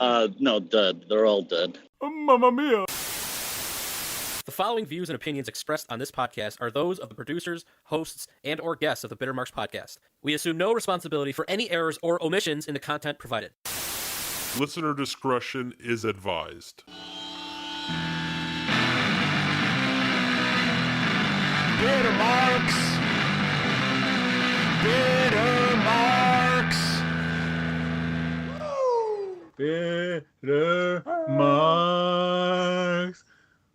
No, dead. They're all dead. Mamma mia! The following views and opinions expressed on this podcast are those of the producers, hosts, and or guests of the Bitter Marks podcast. We assume no responsibility for any errors or omissions in the content provided. Listener discretion is advised. Bitter Marks! Bitter Marks! Bitter Marks!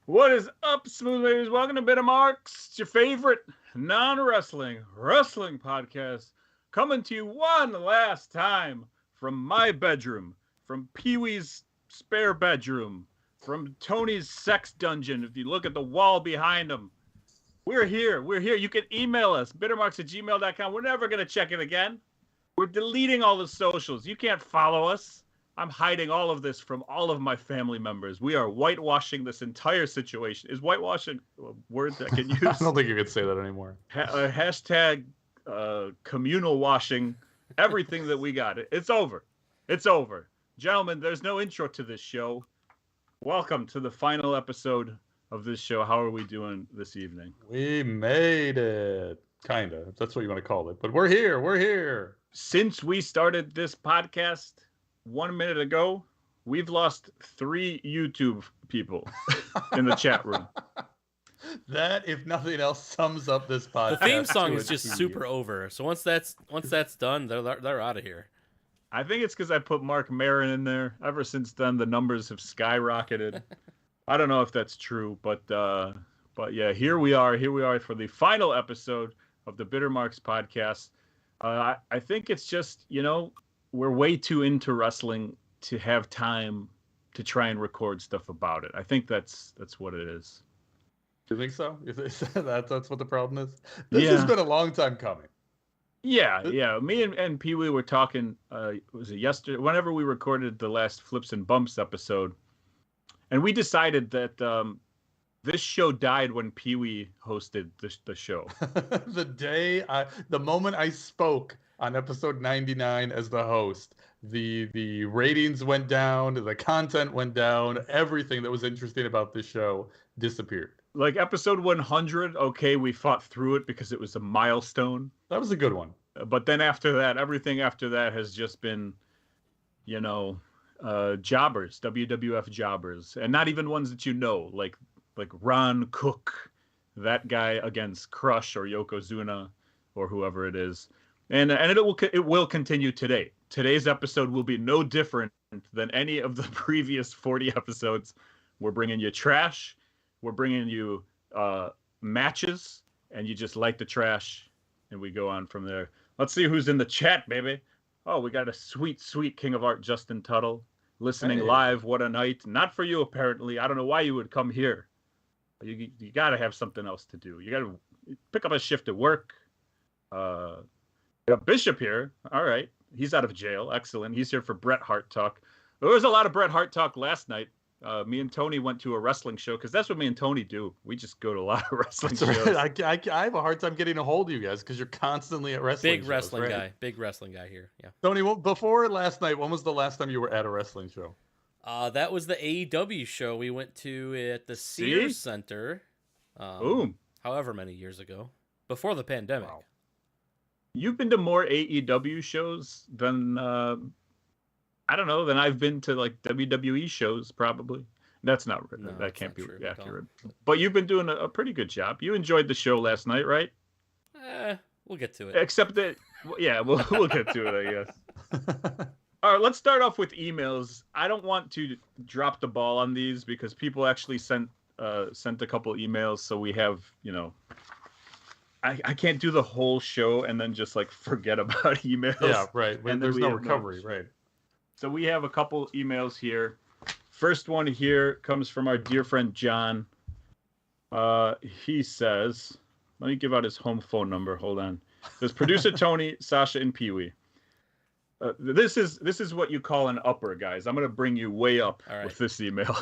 What is up, smooth ladies? Welcome to Bitter Marks. It's your favorite non-wrestling wrestling podcast, coming to you one last time from my bedroom, from Pee-wee's spare bedroom, from Tony's sex dungeon. If you look at the wall behind him, we're here. You can email us, bittermarks@gmail.com. We're never going to check it again. We're deleting all the socials. You can't follow us. I'm hiding all of this from all of my family members. We are whitewashing this entire situation. Is whitewashing a word that I can use? I don't think you could say that anymore. Hashtag communal washing everything that we got. It's over. It's over. Gentlemen, there's no intro to this show. Welcome to the final episode of this show. How are we doing this evening? We made it. Kind of. That's what you want to call it. But we're here. We're here. Since we started this podcast 1 minute ago, we've lost 3 YouTube people in the chat room. That, if nothing else, sums up this podcast. The theme song is just super over. So once that's done, they're out of here. I think it's because I put Mark Maron in there. Ever since then, the numbers have skyrocketed. I don't know if that's true, but yeah, here we are. Here we are for the final episode of the Bitter Marks podcast. I think it's just, we're way too into wrestling to have time to try and record stuff about it. I think that's what it is. Do you think so? That's what the problem is? This has been a long time coming. Yeah. Me and Pee-wee were talking, was it yesterday? Whenever we recorded the last Flips and Bumps episode. And we decided that this show died when Pee-wee hosted the show. The moment I spoke on episode 99 as the host, the ratings went down, the content went down, everything that was interesting about this show disappeared. Like episode 100, okay, we fought through it because it was a milestone. That was a good one. But then after that, everything after that has just been, jobbers, WWF jobbers, and not even ones that like Ron Cook, that guy against Crush or Yokozuna or whoever it is. And it will continue today. Today's episode will be no different than any of the previous 40 episodes. We're bringing you trash. We're bringing you matches, and you just like the trash, and we go on from there. Let's see who's in the chat, baby. Oh, we got a sweet, sweet King of Art, Justin Tuttle, listening live. What a night. Not for you, apparently. I don't know why you would come here. You got to have something else to do. You got to pick up a shift at work. Got Bishop here. All right. He's out of jail. Excellent. He's here for Bret Hart talk. There was a lot of Bret Hart talk last night. Me and Tony went to a wrestling show because that's what me and Tony do. We just go to a lot of wrestling shows. Right. I have a hard time getting a hold of you guys because you're constantly at wrestling shows. Big wrestling guy here. Yeah. Tony, before last night, when was the last time you were at a wrestling show? That was the AEW show we went to at the Sears Center. Boom. However many years ago, before the pandemic. Wow. You've been to more AEW shows than than I've been to like WWE shows, probably. That can't be accurate. But you've been doing a pretty good job. You enjoyed the show last night, right? We'll get to it. Except that, we'll get to it, I guess. All right, let's start off with emails. I don't want to drop the ball on these because people actually sent a couple emails, so we have, I can't do the whole show and then just like forget about emails. Yeah, right. And there's no recovery, right? So we have a couple emails here. First one here comes from our dear friend John. He says, let me give out his home phone number. Hold on. There's producer Tony, Sasha, and Pee-wee. This is what you call an upper, guys. I'm going to bring you way up with this email.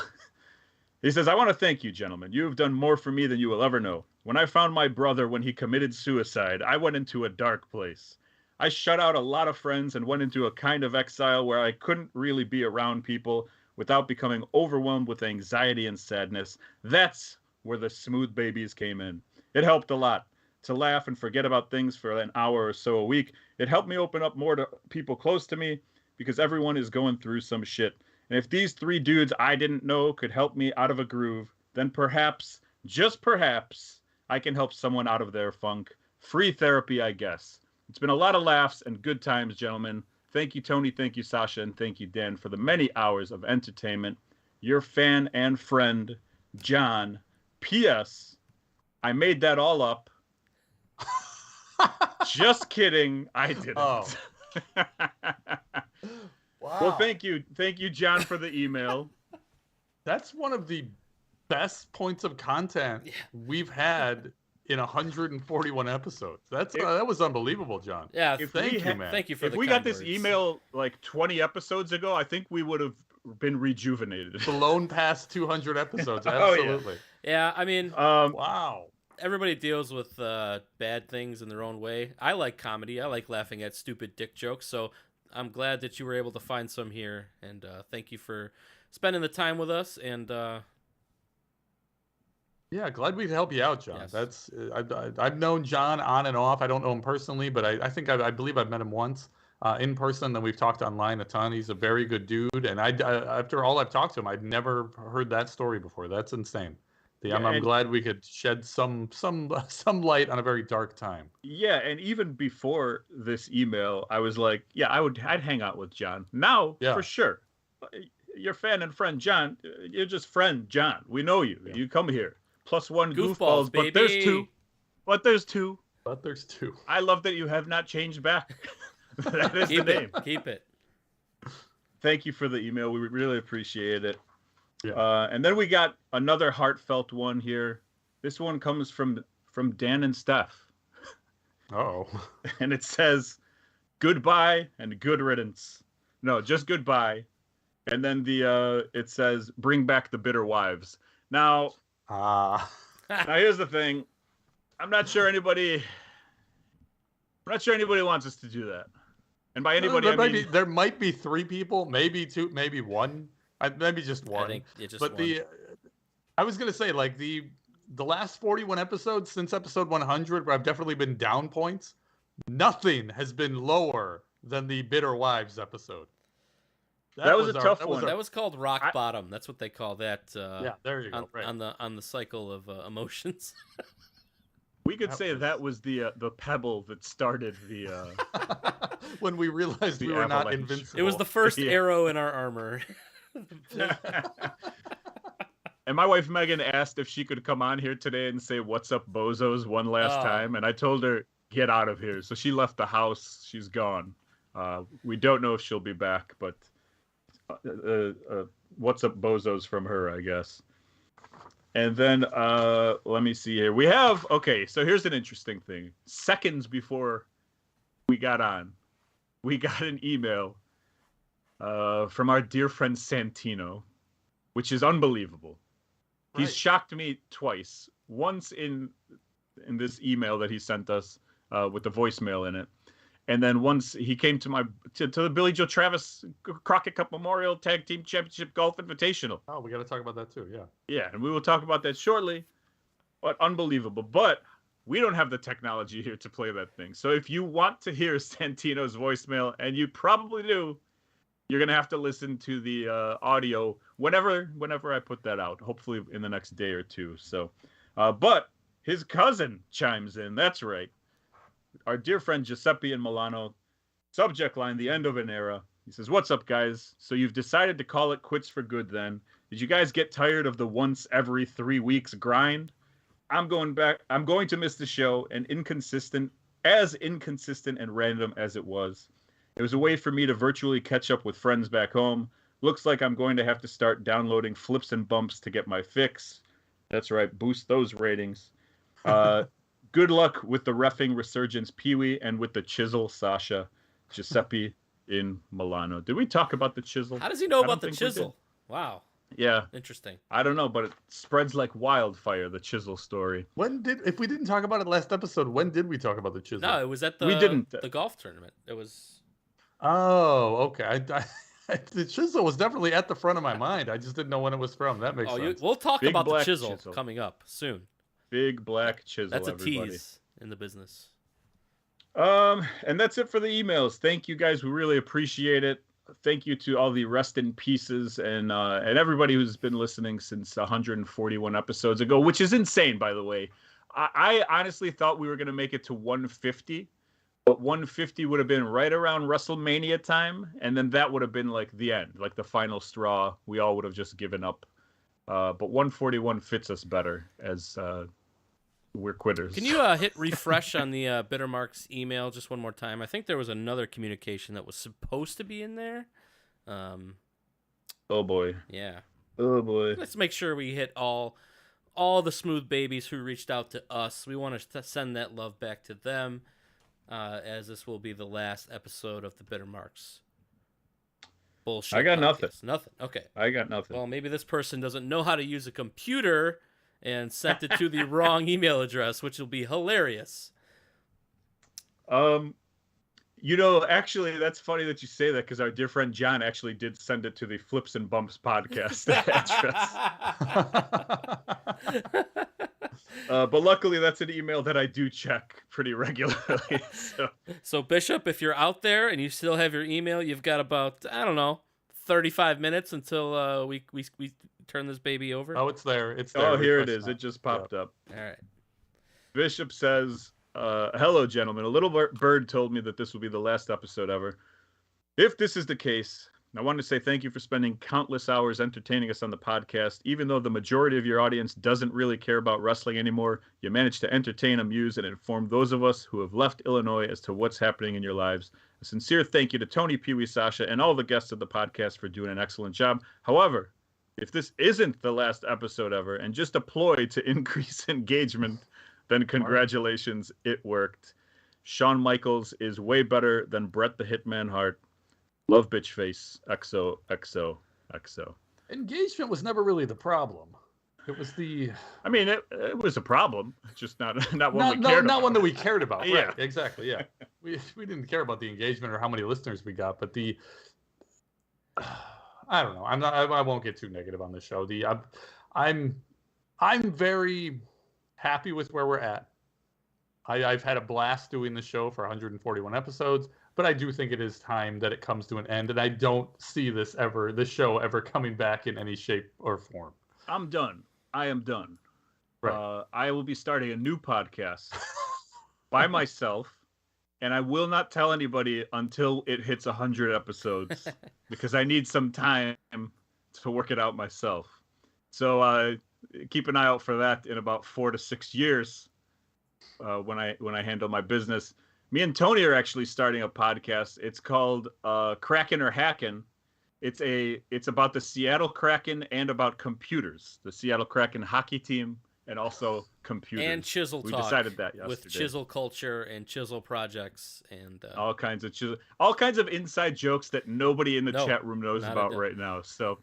He says, I want to thank you, gentlemen. You have done more for me than you will ever know. When I found my brother when he committed suicide, I went into a dark place. I shut out a lot of friends and went into a kind of exile where I couldn't really be around people without becoming overwhelmed with anxiety and sadness. That's where the Smooth Babies came in. It helped a lot to laugh and forget about things for an hour or so a week. It helped me open up more to people close to me because everyone is going through some shit. And if these three dudes I didn't know could help me out of a groove, then perhaps, just perhaps, I can help someone out of their funk. Free therapy, I guess. It's been a lot of laughs and good times, gentlemen. Thank you, Tony. Thank you, Sasha. And thank you, Dan, for the many hours of entertainment. Your fan and friend, John. P.S. I made that all up. Just kidding. I didn't. Oh. Wow. Well, thank you. Thank you, John, for the email. That's one of the best points of content we've had in 141 episodes. That was unbelievable, John. Yeah, Thank you, man. Thank you for If the we kind got this words. email like 20 episodes ago, I think we would have been rejuvenated. Blown past 200 episodes. Oh, yeah. Absolutely. Yeah, I mean, Wow. everybody deals with bad things in their own way. I like comedy. I like laughing at stupid dick jokes. So I'm glad that you were able to find some here. And thank you for spending the time with us. And Yeah, glad we could help you out, John. Yes. That's I've known John on and off. I don't know him personally, but I believe I've met him once in person. Then we've talked online a ton. He's a very good dude, and after all I've talked to him, I'd never heard that story before. That's insane. I'm glad we could shed some light on a very dark time. Yeah, and even before this email, I was like, yeah, I'd hang out with John. Now, Yeah. for sure. Your fan and friend John, you're just friend John. We know you. Yeah. You come here. +1 Goofballs, goofballs, but there's baby. two. But there's two. But there's two. I love that you have not changed back. That is keep the it. name. Keep it. Thank you for the email. We really appreciate it. Yeah. And then we got another heartfelt one here. This one comes from Dan and Steph. Oh. And it says, goodbye and good riddance. No, just goodbye. And then it says, bring back the bitter wives. Now here's the thing. I'm not sure anybody wants us to do that. And by anybody, there might be three people, maybe two, maybe one. Maybe just one. I think it's just but one. I was gonna say, like, the last 41 episodes since episode 100, where I've definitely been down points, nothing has been lower than the Bitter Wives episode. That was a tough one. That was called rock bottom. That's what they call that. Yeah, there you go. Right. On the cycle of emotions. We could say that was the pebble that started the. When we realized The we were not avalanche. invincible. It was the first Yeah. arrow in our armor. And my wife Megan asked if she could come on here today and say "What's up, bozos?" one last Oh. time, and I told her get out of here. So she left the house. She's gone. We don't know if she'll be back, but "What's up, bozos?" from her, I guess. And then let me see here. We have so here's an interesting thing. Seconds before we got on, we got an email from our dear friend Santino, which is unbelievable. Right. He's shocked me twice. Once in this email that he sent us with the voicemail in it, and then once he came to the Billy Joe Travis Crockett Cup Memorial Tag Team Championship Golf Invitational. Oh, we got to talk about that too. Yeah. Yeah, and we will talk about that shortly. But unbelievable. But we don't have the technology here to play that thing. So if you want to hear Santino's voicemail, and you probably do, you're gonna have to listen to the audio whenever I put that out. Hopefully in the next day or two. So, but his cousin chimes in. That's right. Our dear friend Giuseppe in Milano. Subject line: the end of an era. He says, "What's up, guys? So you've decided to call it quits for good, then? Did you guys get tired of the once every 3 weeks grind? I'm going to miss the show, and inconsistent and random as it was. It was a way for me to virtually catch up with friends back home. Looks like I'm going to have to start downloading Flips and Bumps to get my fix." That's right, boost those ratings. Good luck with the reffing resurgence, Pee-wee, and with the chisel, Sasha. Giuseppe in Milano. Did we talk about the chisel? How does he know I don't about the think we did. chisel? Wow. Yeah, Interesting. I don't know, but it spreads like wildfire. The Chisel story. If we didn't talk about it last episode, when did we talk about the chisel? No, it was at We didn't. the golf tournament. It was. Oh, okay. The chisel was definitely at the front of my mind. I just didn't know when it was from. That makes sense. We'll talk Big about the black chisel, chisel. coming up soon. Big black chisel. That's a everybody. tease in the business. And that's it for the emails. Thank you guys. We really appreciate it. Thank you to all the rest in pieces and everybody who's been listening since 141 episodes ago, which is insane, by the way. I honestly thought we were going to make it to 150, but 150 would have been right around WrestleMania time, and then that would have been like the end, like the final straw. We all would have just given up. But 141 fits us better as we're quitters. Can you hit refresh on the Bittermarks email just one more time? I think there was another communication that was supposed to be in there. Oh boy. Yeah. Oh boy. Let's make sure we hit all the smooth babies who reached out to us. We want to send that love back to them, as this will be the last episode of the Bittermarks bullshit. I got podcast. nothing. Nothing. Okay. I got nothing. Well, maybe this person doesn't know how to use a computer and sent it to the wrong email address, which will be hilarious. Actually, that's funny that you say that because our dear friend John actually did send it to the Flips and Bumps podcast address. But luckily, that's an email that I do check pretty regularly. So, Bishop, if you're out there and you still have your email, you've got about, 35 minutes until we turn this baby over. Oh, it's there. It's there. Oh, here it Refresh is. now. It just popped up. All right. Bishop says, hello, gentlemen. A little bird told me that this will be the last episode ever. If this is the case, I want to say thank you for spending countless hours entertaining us on the podcast. Even though the majority of your audience doesn't really care about wrestling anymore, you managed to entertain, amuse, and inform those of us who have left Illinois as to what's happening in your lives. A sincere thank you to Tony, Pee Wee, Sasha, and all the guests of the podcast for doing an excellent job. However, if this isn't the last episode ever and just a ploy to increase engagement, then congratulations, it worked. Shawn Michaels is way better than Bret the Hitman Hart. Love bitch face. XO, XO, XO. Engagement was never really the problem. It was the. I mean, it was a problem, just not one we cared about. Not one that we cared about. Yeah. Right, exactly. Yeah, we didn't care about the engagement or how many listeners we got, but the. I don't know. I won't get too negative on the show. I'm very happy with where we're at. I've had a blast doing the show for 141 episodes, but I do think it is time that it comes to an end, and I don't see this show ever coming back in any shape or form. I'm done. I am done. Right. I will be starting a new podcast by myself, and I will not tell anybody until it hits 100 episodes because I need some time to work it out myself. So keep an eye out for that in about 4 to 6 years when I handle my business. Me and Tony are actually starting a podcast. It's called Kraken or Hackin'. It's about the Seattle Kraken and about computers, the Seattle Kraken hockey team, and also computers. And Chisel We Talk. decided that yesterday. With Chisel culture and Chisel projects and all kinds of inside jokes that nobody in the chat room knows about right now. So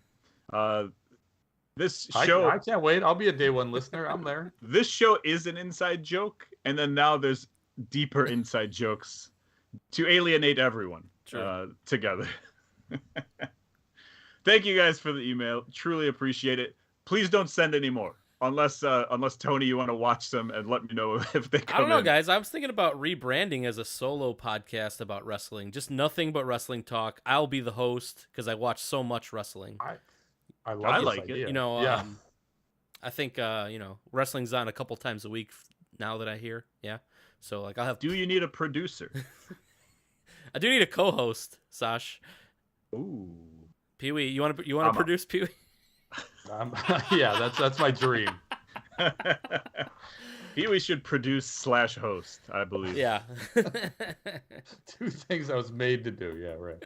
this show, I can't wait. I'll be a day one listener. I'm there. This show is an inside joke, and then now there's deeper inside jokes to alienate everyone together. Thank you guys for the email. Truly appreciate it. Please don't send any more. Unless Tony, you want to watch them and let me know if they come in. I don't know, guys. I was thinking about rebranding as a solo podcast about wrestling. Just nothing but wrestling talk. I'll be the host because I watch so much wrestling. I like it. Idea. You know, yeah. I think wrestling's on a couple times a week now that I hear. Yeah. So like I'll have. Do you need a producer? I do need a co-host, Sash. Ooh. Pee Wee, you want to produce Pee Wee? Yeah, that's my dream. Pee Wee should produce / host, I believe. Yeah. 2 things I was made to do. Yeah, right.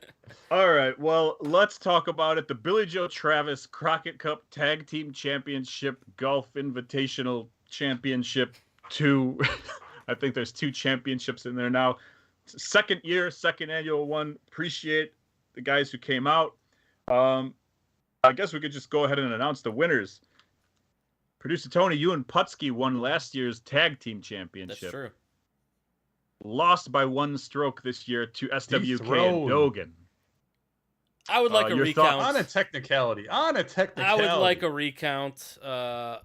All right. Well, let's talk about it. The Billy Joe Travis Crockett Cup Tag Team Championship Golf Invitational Championship 2. I think there's 2 championships in there now. Second year, second annual one. Appreciate the guys who came out. I guess we could just go ahead and announce the winners. Producer Tony, you and Putski won last year's tag team championship. That's true. Lost by 1 stroke this year to SWK and Dethroned. Dogan. I would like a your recount. thoughts? On a technicality. I would like a recount.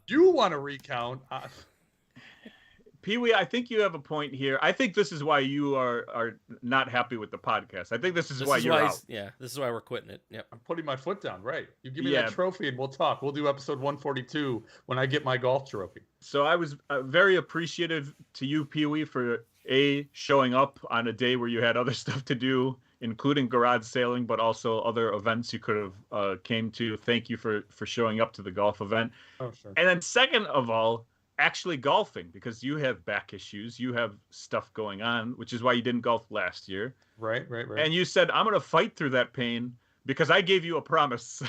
You want a recount? Pee-wee, I think you have a point here. I think this is why you are not happy with the podcast. I think this is why you're out. Yeah, this is why we're quitting it. Yep. I'm putting my foot down. Right. You give me Yeah. that trophy and we'll talk. We'll do episode 142 when I get my golf trophy. So I was very appreciative to you, Pee-wee, for showing up on a day where you had other stuff to do, including garage sailing, but also other events you could have came to. Thank you for showing up to the golf event. Oh, sure. And then second of all, actually golfing, because you have back issues, you have stuff going on, which is why you didn't golf last year. Right. And you said, I'm going to fight through that pain because I gave you a promise.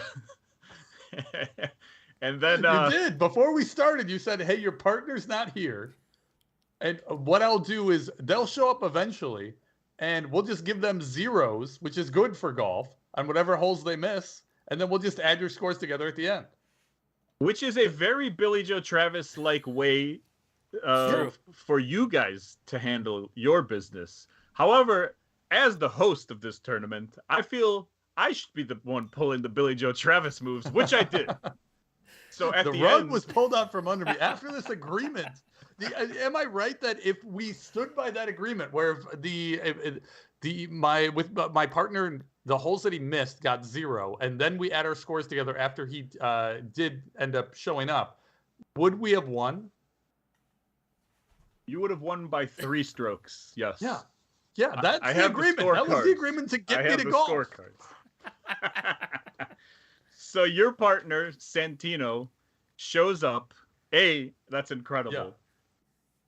And then you did. Before we started, you said, hey, your partner's not here. And what I'll do is they'll show up eventually and we'll just give them zeros, which is good for golf, on whatever holes they miss. And then we'll just add your scores together at the end. which is a very Billy Joe Travis-like way for you guys to handle your business. However, as the host of this tournament, I feel I should be the one pulling the Billy Joe Travis moves, which I did. So at the the rug end, was pulled out from under me after this agreement. Am I right that if we stood by that agreement, where my partner, the holes that he missed got 0, and then we add our scores together after he did end up showing up, would we have won? you would have won by 3 strokes. Yes. Yeah, that's I the have agreement. the That was the agreement to get me to golf. Scorecards. So your partner Santino shows up. That's incredible.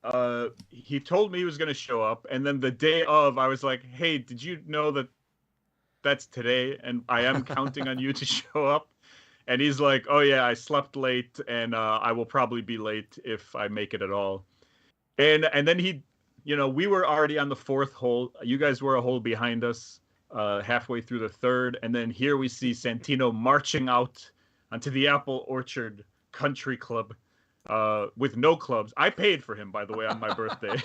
Yeah. He told me he was going to show up, and then the day of, I was like, "Hey, did you know that that's today, and I am counting on you to show up?" And he's like, "Oh yeah, I slept late, and I will probably be late if I make it at all." And then he, we were already on the 4th hole. You guys were a hole behind us, halfway through the 3rd, and then here we see Santino marching out onto the Apple Orchard Country Club. With no clubs. I paid for him, by the way, on my birthday.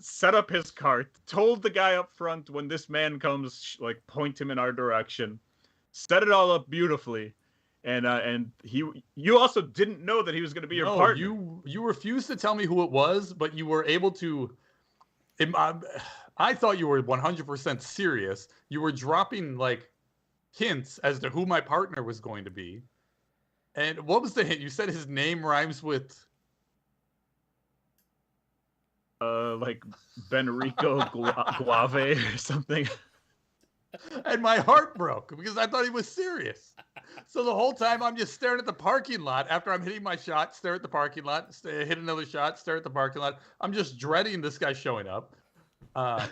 Set up his cart, told the guy up front, when this man comes, point him in our direction, set it all up beautifully, and you also didn't know that he was going to be your partner. You refused to tell me who it was, but you were able to. I thought you were 100% serious. You were dropping hints as to who my partner was going to be. And what was the hint? You said his name rhymes with Benrico Guave or something. And my heart broke because I thought he was serious. So the whole time I'm just staring at the parking lot after I'm hitting my shot, stare at the parking lot, hit another shot, stare at the parking lot. I'm just dreading this guy showing up. But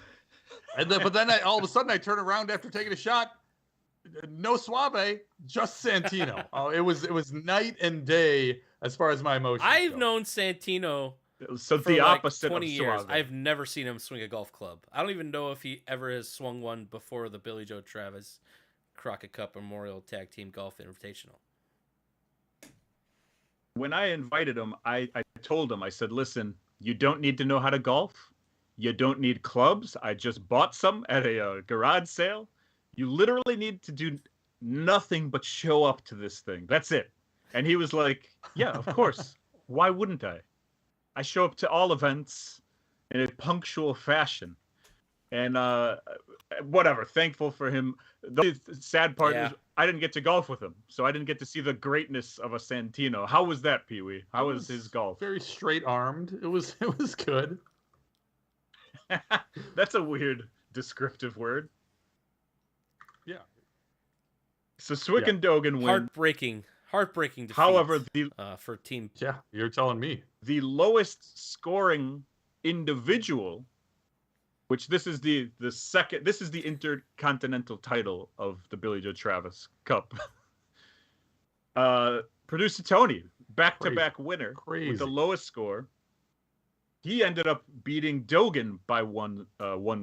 then all of a sudden I turn around after taking a shot. No Suave, just Santino. It was night and day as far as my emotions I've go. known Santino So for the opposite 20 of years. Suave. I've never seen him swing a golf club. I don't even know if he ever has swung one before the Billy Joe Travis Crockett Cup Memorial Tag Team Golf Invitational. When I invited him, I told him, I said, listen, you don't need to know how to golf. You don't need clubs. I just bought some at a garage sale. You literally need to do nothing but show up to this thing. That's it. And he was like, yeah, of course. Why wouldn't I? I show up to all events in a punctual fashion. And whatever, thankful for him. The sad part is I didn't get to golf with him. So I didn't get to see the greatness of a Santino. How was that, Pee-wee? How was his golf? Very straight-armed. It was good. That's a weird descriptive word. Yeah. So Swick and Dogan win. Heartbreaking defeat. However, for team. Yeah, you're telling me. The lowest scoring individual, which this is the intercontinental title of the Billy Joe Travis Cup. Producer Tony, back-to-back winner with the lowest score. He ended up beating Dogan by one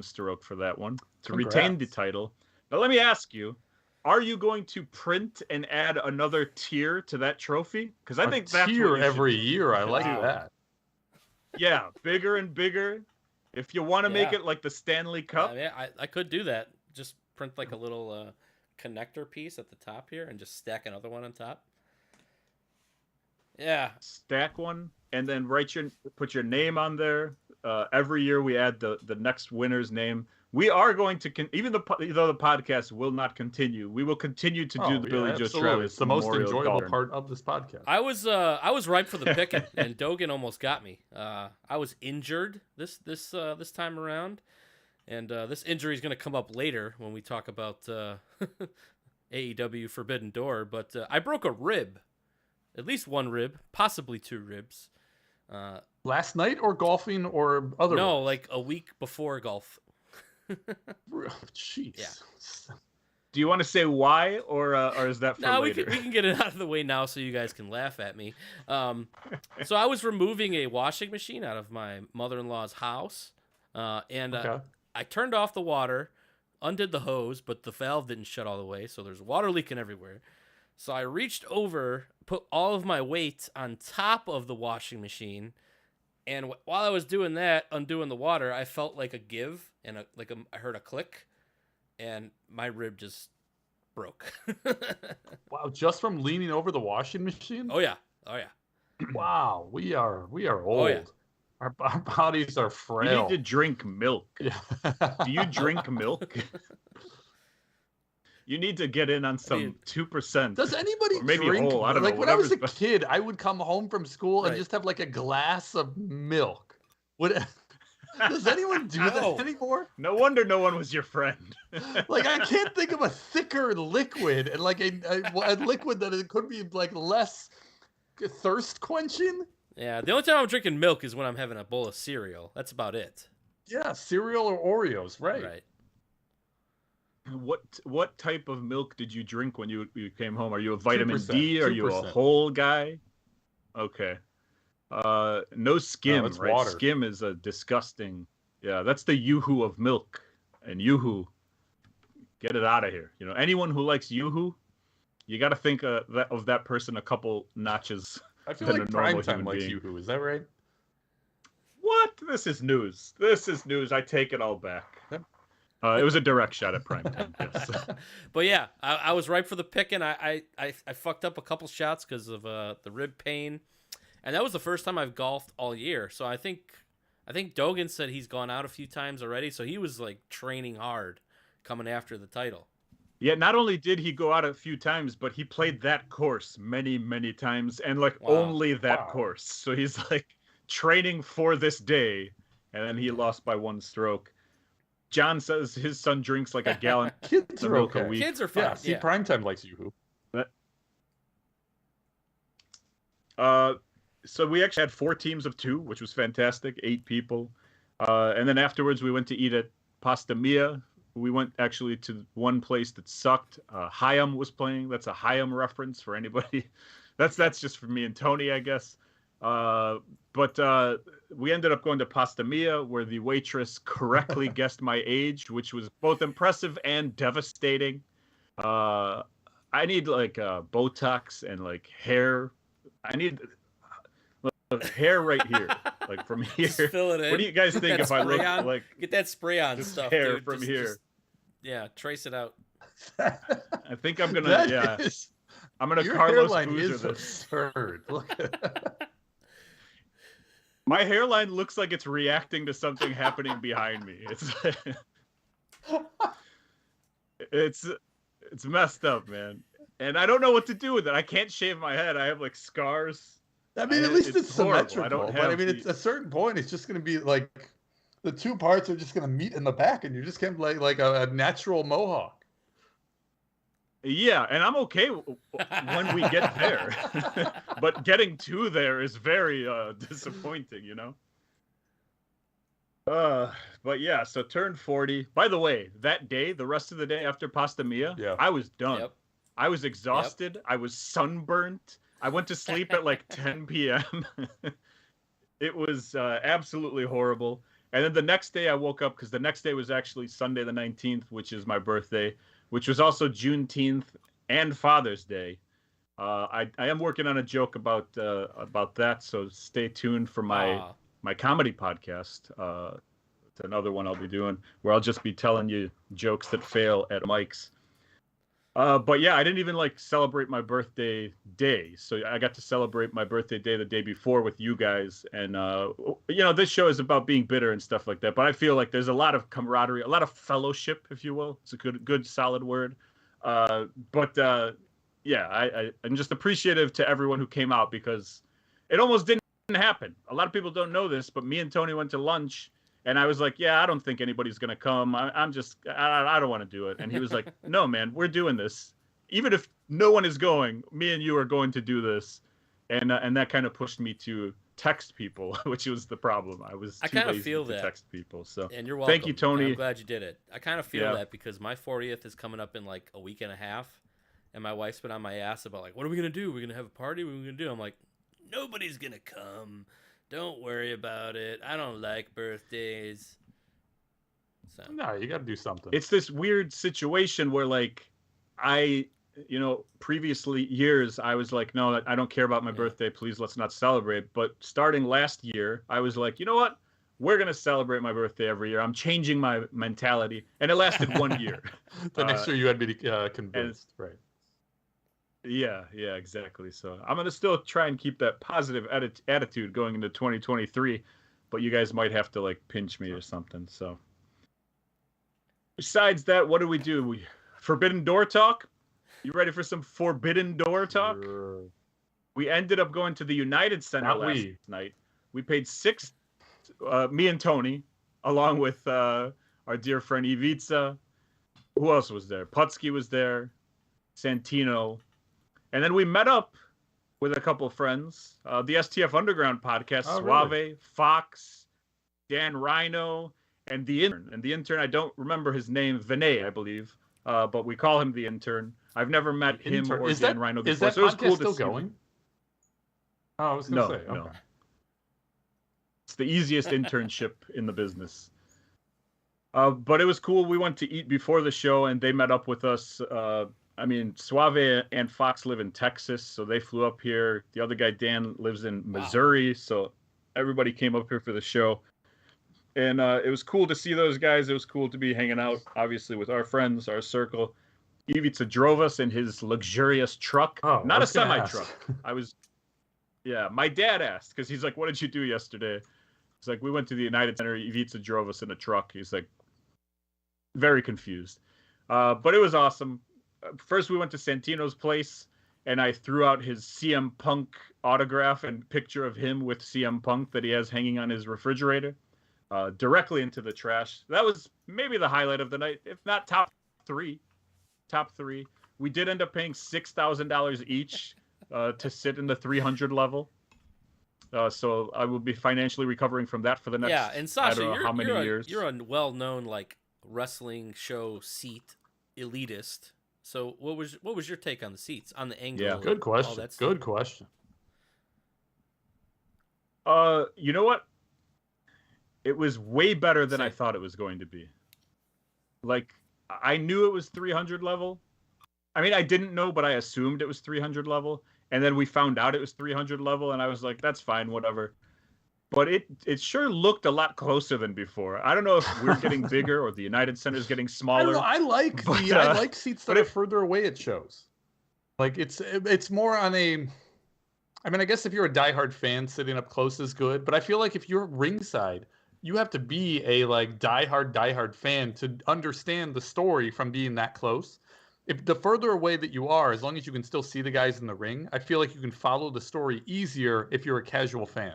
stroke for that one to retain the title. Now let me ask you, are you going to print and add another tier to that trophy? Because I think that's tier what you every should year. I like Wow. that. Yeah, bigger and bigger. If you want to make Yeah. it like the Stanley Cup, Yeah, I could do that. Just print like a little connector piece at the top here and just stack another one on top. Yeah. stack one, and then put your name on there. Every year we add the next winner's name. We are going to even though the podcast will not continue, we will continue to do the Billy Joe absolutely. Travis. It's the most Memorial enjoyable Golf. part of this podcast. I was ripe for the picking, and Dogan almost got me. I was injured this time around, and this injury is going to come up later when we talk about AEW Forbidden Door. But I broke a rib, at least one rib, possibly two ribs. Last night or golfing or other? No, like a week before golf. Jeez. Yeah. Do you want to say why, or is that for No, we later? can get it out of the way now so you guys can laugh at me. So I was removing a washing machine out of my mother-in-law's house, and Okay. I turned off the water, undid the hose, but the valve didn't shut all the way, so there's water leaking everywhere. So I reached over, put all of my weight on top of the washing machine, and while I was doing that, undoing the water, I felt like a give, and I heard a click, and my rib just broke. Wow, just from leaning over the washing machine? Oh yeah. Wow, we are old. Oh, yeah. Our bodies are You frail. need to drink milk. Yeah. Do you drink milk? You need to get in on some 2%. Does anybody Or maybe drink? whole, I don't like know, when I was a whatever's best. kid, I would come home from school and Right. just have like a glass of milk. Would does anyone do No. that anymore? No wonder no one was your friend. Like I can't think of a thicker liquid and like a liquid that it could be like less thirst quenching. Yeah, the only time I'm drinking milk is when I'm having a bowl of cereal. That's about it. Yeah, cereal or Oreos, right? What type of milk did you drink when you came home? Are you a vitamin 2%, D? Are you a 2%. whole guy? Okay. No skim, it's right? water. Skim is a disgusting. Yeah, that's the Yoo-hoo of milk. And Yoo-hoo, get it out of here. You know, anyone who likes Yoo-hoo, you got to think of that person a couple notches. I feel than like a normal Primetime human likes being. Yoo-hoo. Is that right? What? This is news. This is news. I take it all back. Yep. It was a direct shot at primetime. Yes. But yeah, I was ripe for the pick, and I fucked up a couple shots because of the rib pain, and that was the first time I've golfed all year. So I think Dogan said he's gone out a few times already, so he was like training hard, coming after the title. Yeah, not only did he go out a few times, but he played that course many, many times, and like Wow. only that Wow. course. So he's like training for this day, and then he lost by one stroke. John says his son drinks like a gallon Kids of are milk okay. a week. Kids are fine. Yeah, see, Primetime likes Yoo-hoo. So we actually had 4 teams of 2, which was fantastic, 8 people. And then afterwards we went to eat at Pasta Mia. We went actually to one place that sucked. Hayam was playing. That's a Hayam reference for anybody. That's just for me and Tony, I guess. But we ended up going to Pasta Mia, where the waitress correctly guessed my age, which was both impressive and devastating. I need like Botox and like hair. I need hair right here, like from here. Just fill it in. What do you guys think That if I look spray on? like Get that spray on just stuff, hair dude. from Just- here? just- yeah, trace it out. I think I'm gonna That is- I'm gonna your Carlos hairline Boozer is this. absurd. Look at My hairline looks like it's reacting to something happening behind me. It's messed up, man. And I don't know what to do with it. I can't shave my head. I have like scars. I mean, at least it's horrible. symmetrical. I don't But I have mean, the- it's at a certain point, it's just going to be like the 2 parts are just going to meet in the back, and you're just going to like a natural mohawk. Yeah, and I'm okay when we get there. But getting to there is very disappointing, you know? But yeah, so turned 40. By the way, that day, the rest of the day after Pasta Mia, Yeah. I was done. Yep. I was exhausted. I was sunburnt. I went to sleep at like 10 p.m. It was absolutely horrible. And then the next day I woke up, because the next day was actually Sunday the 19th, which is my birthday. which was also Juneteenth and Father's Day. I am working on a joke about that, so stay tuned for my comedy podcast. It's another one I'll be doing where I'll just be telling you jokes that fail at mics. But yeah, I didn't even like celebrate my birthday day. So I got to celebrate my birthday day the day before with you guys. And, this show is about being bitter and stuff like that. But I feel like there's a lot of camaraderie, a lot of fellowship, if you will. It's a good solid word. Yeah, I'm just appreciative to everyone who came out because it almost didn't happen. A lot of people don't know this, but me and Tony went to lunch. And I was like, yeah, I don't think anybody's going to come. I don't want to do it. And he was like, no, man, we're doing this. Even if no one is going, me and you are going to do this. And that kind of pushed me to text people, which was the problem. I was too lazy to text people. So and you're welcome. Thank you, Tony. I'm glad you did it. I kind of feel that because my 40th is coming up in like a week and a half. And my wife's been on my ass about like, what are we going to do? We're going to have a party? What are we going to do? I'm like, nobody's going to come. Don't worry about it. I don't like birthdays. So. No, you got to do something. It's this weird situation where, like, previously years, I was like, no, I don't care about my birthday. Please, let's not celebrate. But starting last year, I was like, you know what? We're going to celebrate my birthday every year. I'm changing my mentality. And it lasted 1 year. The next year you had me convinced, right? Yeah, exactly. So I'm going to still try and keep that positive attitude going into 2023, but you guys might have to like pinch me or something. So besides that, what do we do? Forbidden Door talk? You ready for some Forbidden Door talk? Sure. We ended up going to the United Center last night. We paid me and Tony, along with our dear friend Ivica. Who else was there? Putski was there. Santino. And then we met up with a couple of friends. The STF Underground podcast, Suave, really? Fox, Dan Rhino, and the intern. And the intern, I don't remember his name, Vinay, I believe. But we call him the intern. I've never met him or Dan Rhino before. Is that so it was podcast cool still to see going? him. Oh, I was going to say. Okay. No. It's the easiest internship in the business. But it was cool. We went to eat before the show, and they met up with us. Suave and Fox live in Texas, so they flew up here. The other guy, Dan, lives in Missouri, so everybody came up here for the show. And it was cool to see those guys. It was cool to be hanging out, obviously, with our friends, our circle. Ivica drove us in his luxurious truck. Oh, not a semi-truck. My dad asked, because he's like, what did you do yesterday? He's like, we went to the United Center. Ivica drove us in a truck. He's like, very confused. But it was awesome. First, we went to Santino's place, and I threw out his CM Punk autograph and picture of him with CM Punk that he has hanging on his refrigerator directly into the trash. That was maybe the highlight of the night, if not top three. We did end up paying $6,000 each to sit in the 300 level. So I will be financially recovering from that for the next, and Sasha, I don't know how many years. You're a well-known like wrestling show seat elitist. So what was your take on the seats, on the angle? Yeah, good question. Good question. You know what? It was way better than I thought it was going to be. Like, I knew it was 300 level. I mean, I didn't know, but I assumed it was 300 level. And then we found out it was 300 level, and I was like, that's fine, whatever. But it sure looked a lot closer than before. I don't know if we're getting bigger or the United Center is getting smaller. I don't know. I like seats that are further away at shows. Like it's more on a. I mean, I guess if you're a diehard fan, sitting up close is good. But I feel like if you're ringside, you have to be a like diehard fan to understand the story from being that close. If the further away that you are, as long as you can still see the guys in the ring, I feel like you can follow the story easier if you're a casual fan.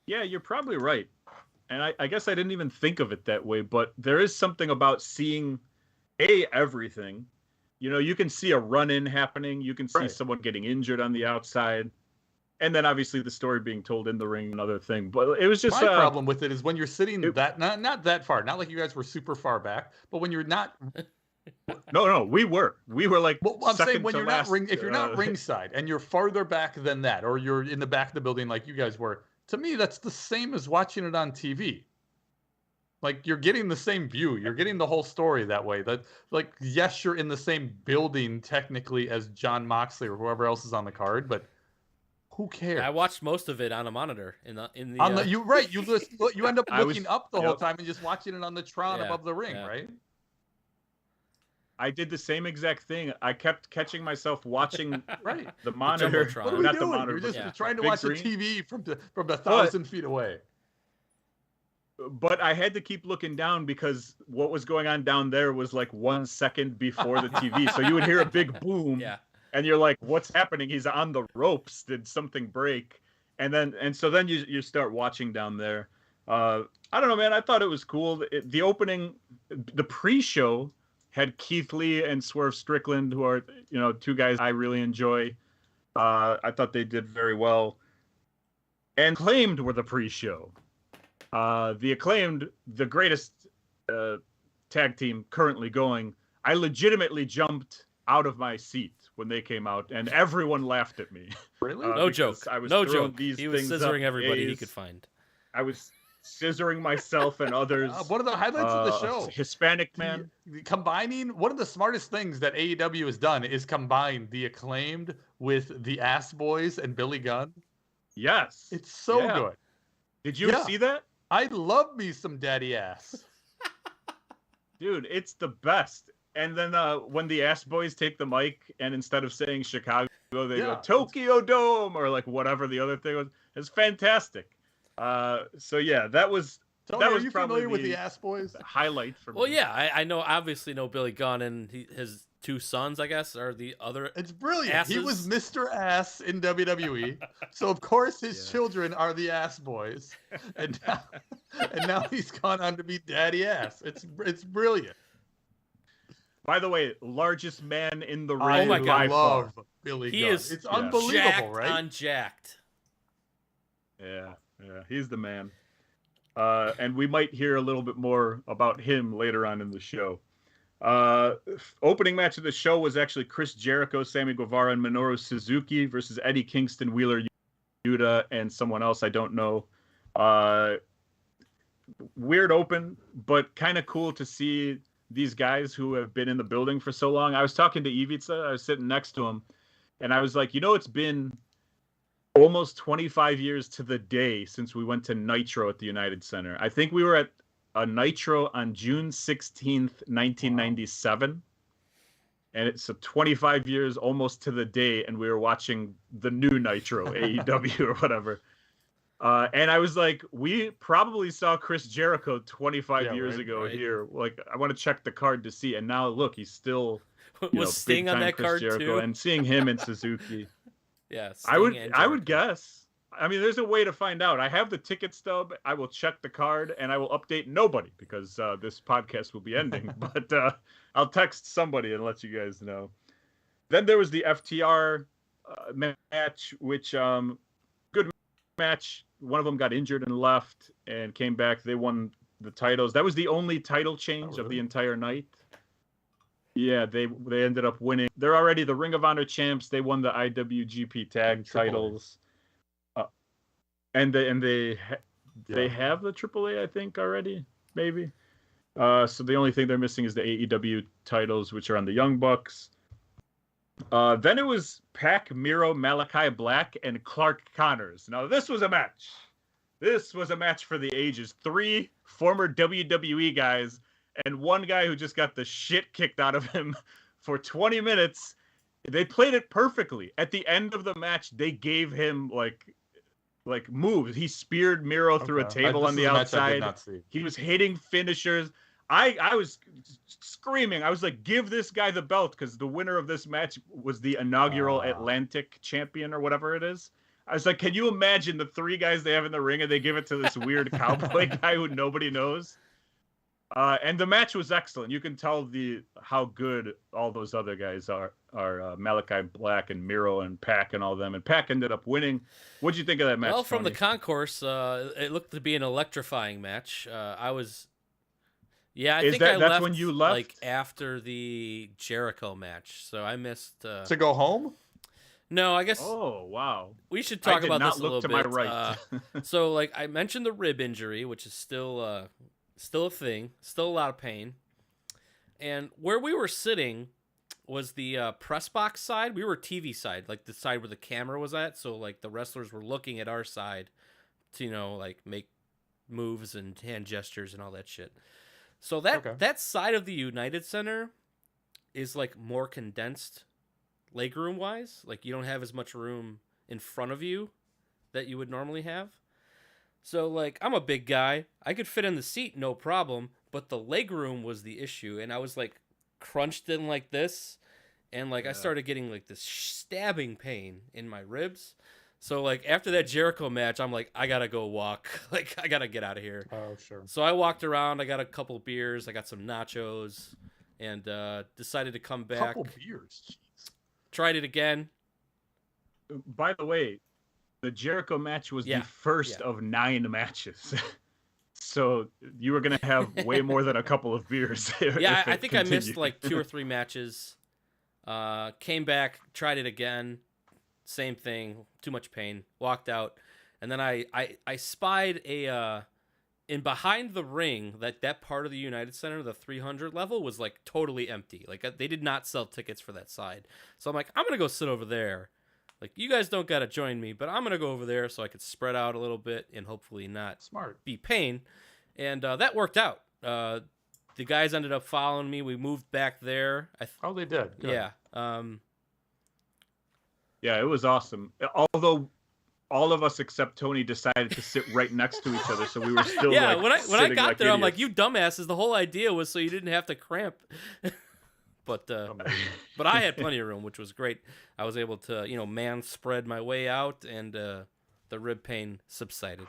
Yeah, you're probably right. And I guess I didn't even think of it that way, but there is something about seeing everything. You know, you can see a run-in happening. You can see someone getting injured on the outside. And then obviously the story being told in the ring, another thing. But it was just my problem with it is when you're sitting not that far, not like you guys were super far back, but when you're not. No, we were like. Well, I'm saying when you're not if you're not ringside and you're farther back than that, or you're in the back of the building like you guys were. To me, that's the same as watching it on TV. Like you're getting the same view. You're getting the whole story that way. That like yes, you're in the same building technically as John Moxley or whoever else is on the card, but who cares? I watched most of it on a monitor in the You're right. You end up I looking was- up the whole yep. time and just watching it on the Tron Yeah, above the ring, yeah. right? I did the same exact thing. I kept catching myself watching Right. the monitor. Jumbotron. What are we not the doing? monitor. You're just Yeah. trying to big watch screen. the TV from the 1,000 feet away. But I had to keep looking down because what was going on down there was like 1 second before the TV. So you would hear a big boom, Yeah. and you're like, "What's happening? He's on the ropes. Did something break?" And so then you start watching down there. I don't know, man. I thought it was cool. The opening, the pre-show had Keith Lee and Swerve Strickland, who are two guys I really enjoy. I thought they did very well. And Acclaimed were the pre-show. The Acclaimed, the greatest tag team currently going. I legitimately jumped out of my seat when they came out, and everyone laughed at me. Really? No because joke. I was No throwing joke. these He was things scissoring up everybody he A's. could find. I was scissoring myself and others. One of the highlights of the show. Hispanic man. Combining one of the smartest things that AEW has done is combine the Acclaimed with the Ass Boys and Billy Gunn. Yes. It's so Yeah. good. Did you Yeah. see that? I love me some daddy ass. Dude, it's the best. And then when the Ass Boys take the mic and instead of saying Chicago, they Yeah. go Tokyo Dome or like whatever the other thing was. It's fantastic. So yeah, that was Tony, that are was you probably familiar with the the Ass Boys? highlight for me. Well, yeah, I obviously know Billy Gunn and his two sons, I guess, are the other. It's brilliant. He was Asses. Mr. Ass in WWE, so of course his Yeah. children are the Ass Boys, and now he's gone on to be Daddy Ass. It's brilliant. By the way, largest man in the ring. I my God. by far. love Billy He Gunn. is It's Yeah. unbelievable, jacked right? on jacked. Yeah, he's the man. And we might hear a little bit more about him later on in the show. Opening match of the show was actually Chris Jericho, Sammy Guevara, and Minoru Suzuki versus Eddie Kingston, Wheeler Yuta, and someone else I don't know. Weird open, but kind of cool to see these guys who have been in the building for so long. I was talking to Ivica. I was sitting next to him, and I was like, it's been almost 25 years to the day since we went to Nitro at the United Center. I think we were at a Nitro on June 16th, 1997. And it's 25 years almost to the day, and we were watching the new Nitro, AEW or whatever. And I was like, we probably saw Chris Jericho 25 years ago right. here. Like, I want to check the card to see. And now, look, he's still Was Sting on big-time that Chris card Jericho. too? And seeing him and Suzuki. Yeah, I would Sting and Jericho. guess. I mean, there's a way to find out. I have the ticket stub. I will check the card, and I will update nobody because this podcast will be ending. But I'll text somebody and let you guys know. Then there was the FTR match, which good match. One of them got injured and left, and came back. They won the titles. That was the only title change of the entire night. Yeah, they ended up winning. They're already the Ring of Honor champs. They won the IWGP tag titles. And they have the AAA, I think, already, maybe. So the only thing they're missing is the AEW titles, which are on the Young Bucks. Then it was Pac, Miro, Malachi Black, and Clark Connors. Now, this was a match. This was a match for the ages. 3 former WWE guys and one guy who just got the shit kicked out of him for 20 minutes. They played it perfectly. At the end of the match, they gave him, like moves. He speared Miro through a table on the outside. He was hitting finishers. I was screaming. I was like, give this guy the belt, because the winner of this match was the inaugural Atlantic champion or whatever it is. I was like, can you imagine the 3 guys they have in the ring and they give it to this weird cowboy guy who nobody knows? And the match was excellent. You can tell how good all those other guys are Malachi Black and Miro and Pac and all them. And Pac ended up winning. What'd you think of that match? Well, from the Tony? concourse, it looked to be an electrifying match. I Is think that- I that's left when you left? like after the Jericho match, so I missed. To go home? No, I guess Oh, wow. we should I talk did about not this a look little to bit. my right. So, like I mentioned, the rib injury, which is still still a thing, still a lot of pain. And where we were sitting was the press box side. We were TV side, like the side where the camera was at. So like the wrestlers were looking at our side to, like make moves and hand gestures and all that shit. So that side of the United Center is like more condensed legroom wise. Like you don't have as much room in front of you that you would normally have. So like I'm a big guy. I could fit in the seat, no problem. But the legroom was the issue. And I was like crunched in like this. And like I started getting like this stabbing pain in my ribs. So like after that Jericho match, I'm like, I gotta go walk. Like I gotta get out of here. Oh, sure. So I walked around. I got a couple beers. I got some nachos, and decided to come back. Couple beers. Jeez. Tried it again. By the way, the Jericho match was the first of 9 matches. So you were gonna have way more than a couple of beers. Yeah, I think I missed like 2 or 3 matches. Came back, tried it again. Same thing, too much pain. Walked out, and then I spied a in behind the ring that part of the United Center, the 300 level was like totally empty. Like they did not sell tickets for that side. So I'm like, I'm gonna go sit over there. Like you guys don't gotta join me, but I'm gonna go over there so I could spread out a little bit and hopefully not be pain. And that worked out. The guys ended up following me. We moved back there. They did. Good. Yeah. Yeah, it was awesome. Although all of us except Tony decided to sit right next to each other, so we were still when I sitting got like there, I'm like, idiots. you dumbasses. The whole idea was so you didn't have to cramp. But I had plenty of room, which was great. I was able to man spread my way out, and the rib pain subsided.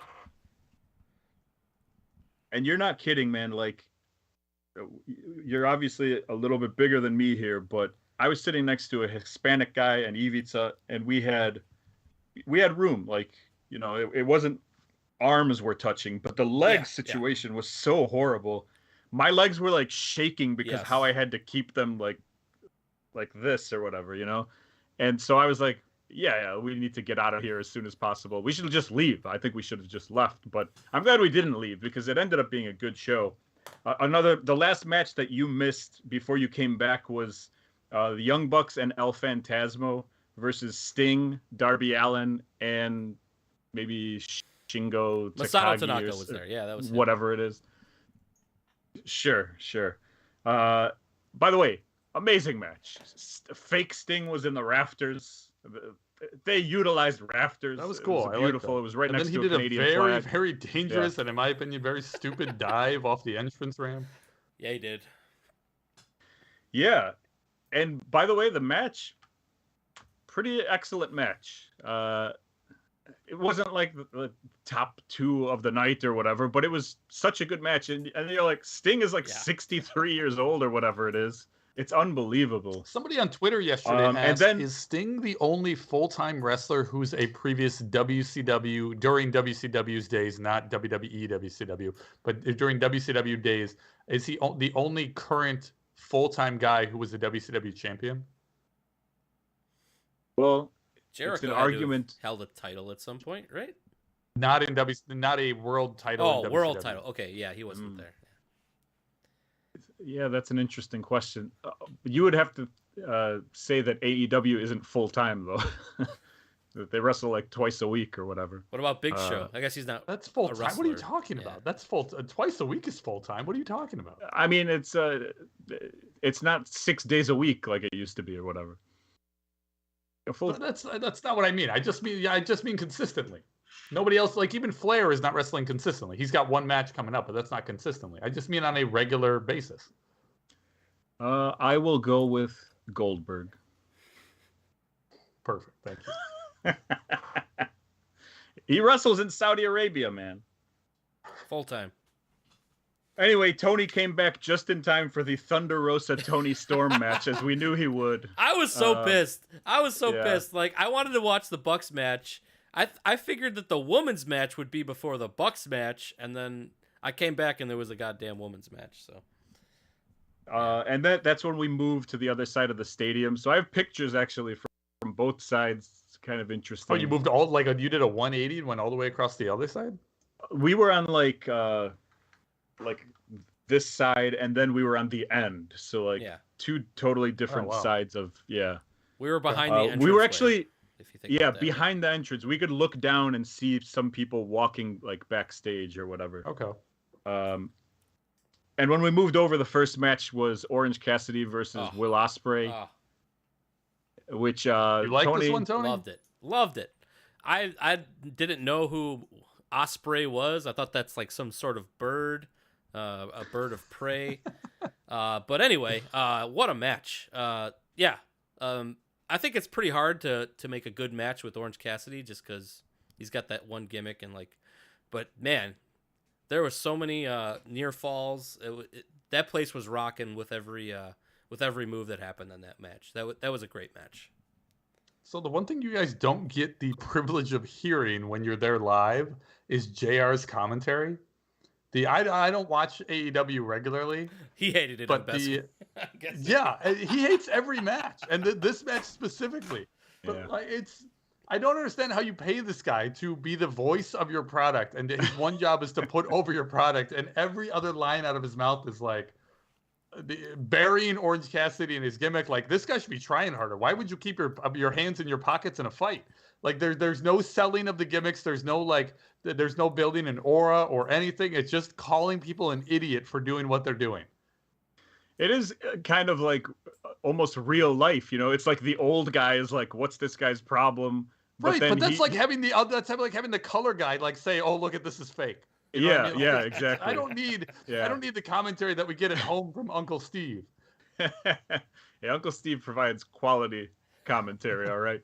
And you're not kidding, man. Like, you're obviously a little bit bigger than me here, but I was sitting next to a Hispanic guy and Ivica, and we had room. Like, it wasn't arms were touching, but the leg situation was so horrible. My legs were like shaking because how I had to keep them like this or whatever, And so I was like, yeah, we need to get out of here as soon as possible. We should just leave. I think we should have just left, but I'm glad we didn't leave because it ended up being a good show. The last match that you missed before you came back was the Young Bucks and El Phantasmo versus Sting, Darby Allin, and maybe Shingo Masato Takagi Tanaka was there. Yeah, that was him. whatever it is. Sure. By the way, amazing match. Fake Sting was in the rafters. They utilized rafters. That was cool. It was beautiful. It was right next to a Canadian flag. And then he did flag. a very dangerous and, in my opinion, very stupid dive off the entrance ramp. Yeah, he did. Yeah. And by the way, the match, pretty excellent match. It wasn't like the top 2 of the night or whatever, but it was such a good match. And you're like, Sting is like 63 years old or whatever it is. It's unbelievable. Somebody on Twitter yesterday asked, is Sting the only full-time wrestler who's a previous WCW, during WCW's days, not WWE WCW, but during WCW days, is he the only current full-time guy who was a WCW champion? Well, Jericho it's an had argument. to have held a title at some point, right? Not a world title. Oh, in world WCW. title. Okay, yeah, he wasn't there. Yeah, that's an interesting question. You would have to say that AEW isn't full-time, though. That they wrestle like twice a week or whatever. What about Big Show? I guess he's not. That's full a time. What are you wrestler. talking about? Yeah. That's full. Twice a week is full time. What are you talking about? I mean, it's not 6 days a week like it used to be or whatever. That's not what I mean. I just mean consistently. Nobody else, like even Flair, is not wrestling consistently. He's got one match coming up, but that's not consistently. I just mean on a regular basis. I will go with Goldberg. Perfect. Thank you. He wrestles in Saudi Arabia, man. Full time. Anyway, Tony came back just in time for the Thunder Rosa Tony Storm match, as we knew he would. I was so pissed. I was so yeah. pissed. Like I wanted to watch the Bucks match. I figured that the women's match would be before the Bucks match, and then I came back and there was a goddamn women's match. So. And that's when we moved to the other side of the stadium. So I have pictures actually from both sides. It's kind of interesting. Oh, you moved you did a 180 and went all the way across the other side? We were on like like this side, and then we were on the end. So like Yeah. two totally different wow. sides of We were behind the entrance. we were actually if you think about that. behind the entrance. We could look down and see some people walking like backstage or whatever. Okay. And when we moved over, the first match was Orange Cassidy versus Will Ospreay, which You like Tony, this one, Tony? Loved it. I didn't know who Osprey was. I thought that's like some sort of bird, a bird of prey. But anyway, what a match. I think it's pretty hard to make a good match with Orange Cassidy just because he's got that one gimmick but man, there was so many near falls. That place was rocking with every move that happened in that match. That was a great match. So the one thing you guys don't get the privilege of hearing when you're there live is JR's commentary. I don't watch AEW regularly. He hated it. But he hates every match, and this match specifically. But I don't understand how you pay this guy to be the voice of your product, and his one job is to put over your product, and every other line out of his mouth is like burying Orange Cassidy and his gimmick. Like, this guy should be trying harder. Why would you keep your hands in your pockets in a fight? Like, there's no selling of the gimmicks. There's no building an aura or anything. It's just calling people an idiot for doing what they're doing. It is kind of like almost real life, It's like the old guy is like, "What's this guy's problem?" Right, but that's like having the color guy like say, "Oh, look at this is fake." You know what I mean? Yeah, exactly. I don't need the commentary that we get at home from Uncle Steve. Yeah, Uncle Steve provides quality commentary. All right.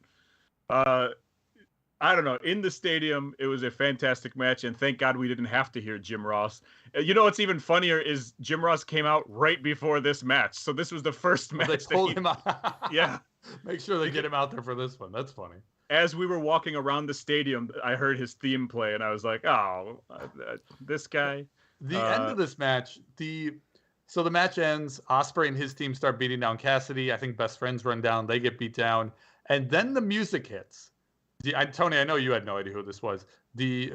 I don't know. In the stadium, it was a fantastic match, and thank God we didn't have to hear Jim Ross. What's even funnier is Jim Ross came out right before this match, so this was the first match. They pulled him out. Yeah. Make sure they get him out there for this one. That's funny. As we were walking around the stadium, I heard his theme play, and I was like, "Oh, this guy." The end of this match, so the match ends. Ospreay and his team start beating down Cassidy. I think Best Friends run down. They get beat down, and then the music hits. Tony, I know you had no idea who this was.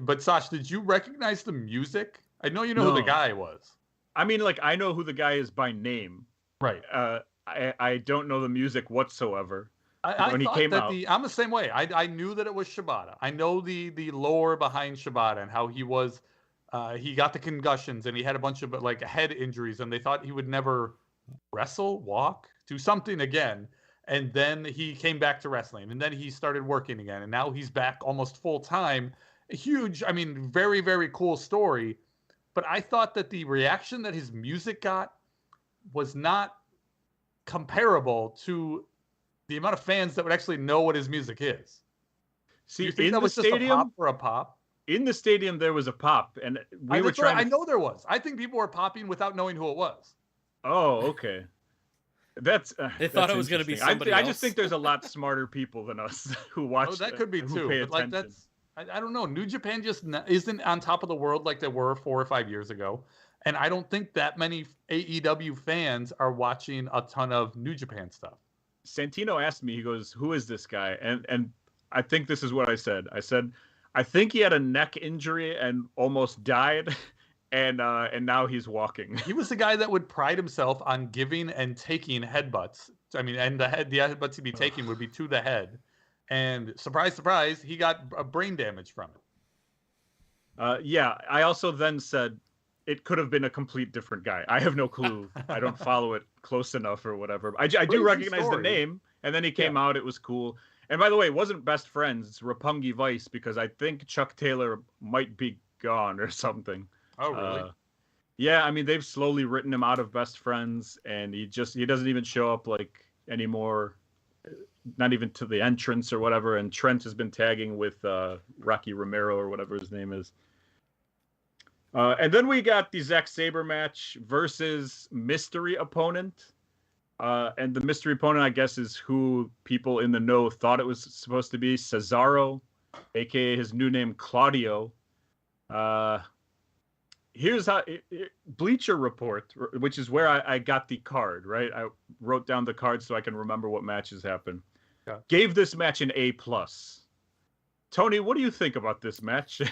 But Sash, did you recognize the music? I know you know who the guy was. I mean, like, I know who the guy is by name. Right. I don't know the music whatsoever. When he came out, I'm the same way. I knew that it was Shibata. I know the lore behind Shibata and how he was. He got the concussions and he had a bunch of like head injuries, and they thought he would never wrestle, walk, do something again. And then he came back to wrestling, and then he started working again, and now he's back almost full time. Huge, very, very cool story. But I thought that the reaction that his music got was not comparable to the amount of fans that would actually know what his music is. See, you think in that the was stadium, just a pop for a pop? In the stadium, there was a pop, and we were trying. I know there was. I think people were popping without knowing who it was. Oh, okay. They thought it was going to be somebody else. I just think there's a lot smarter people than us who watch. Oh, that could be too. But like I don't know. New Japan just isn't on top of the world like they were 4 or 5 years ago, and I don't think that many AEW fans are watching a ton of New Japan stuff. Santino asked me. He goes, "Who is this guy?" And I think this is what I said. I said, "I think he had a neck injury and almost died." And now he's walking. He was the guy that would pride himself on giving and taking headbutts. And the headbutts he'd be taking would be to the head. And surprise, surprise, he got a brain damage from it. Yeah, I also then said it could have been a complete different guy. I have no clue. I don't follow it close enough or whatever. I do recognize the name. And then he came out. It was cool. And by the way, it wasn't Best Friends. It's Roppongi Vice, because I think Chuck Taylor might be gone or something. Oh, really? Yeah, they've slowly written him out of Best Friends, and he doesn't even show up like anymore, not even to the entrance or whatever. And Trent has been tagging with Rocky Romero or whatever his name is. And then we got the Zack Sabre match versus mystery opponent. And the mystery opponent, I guess, is who people in the know thought it was supposed to be, Cesaro, aka his new name, Claudio. Here's how Bleacher Report, which is where I got the card, right? I wrote down the card so I can remember what matches happened. Yeah. Gave this match an A+. Tony, what do you think about this match?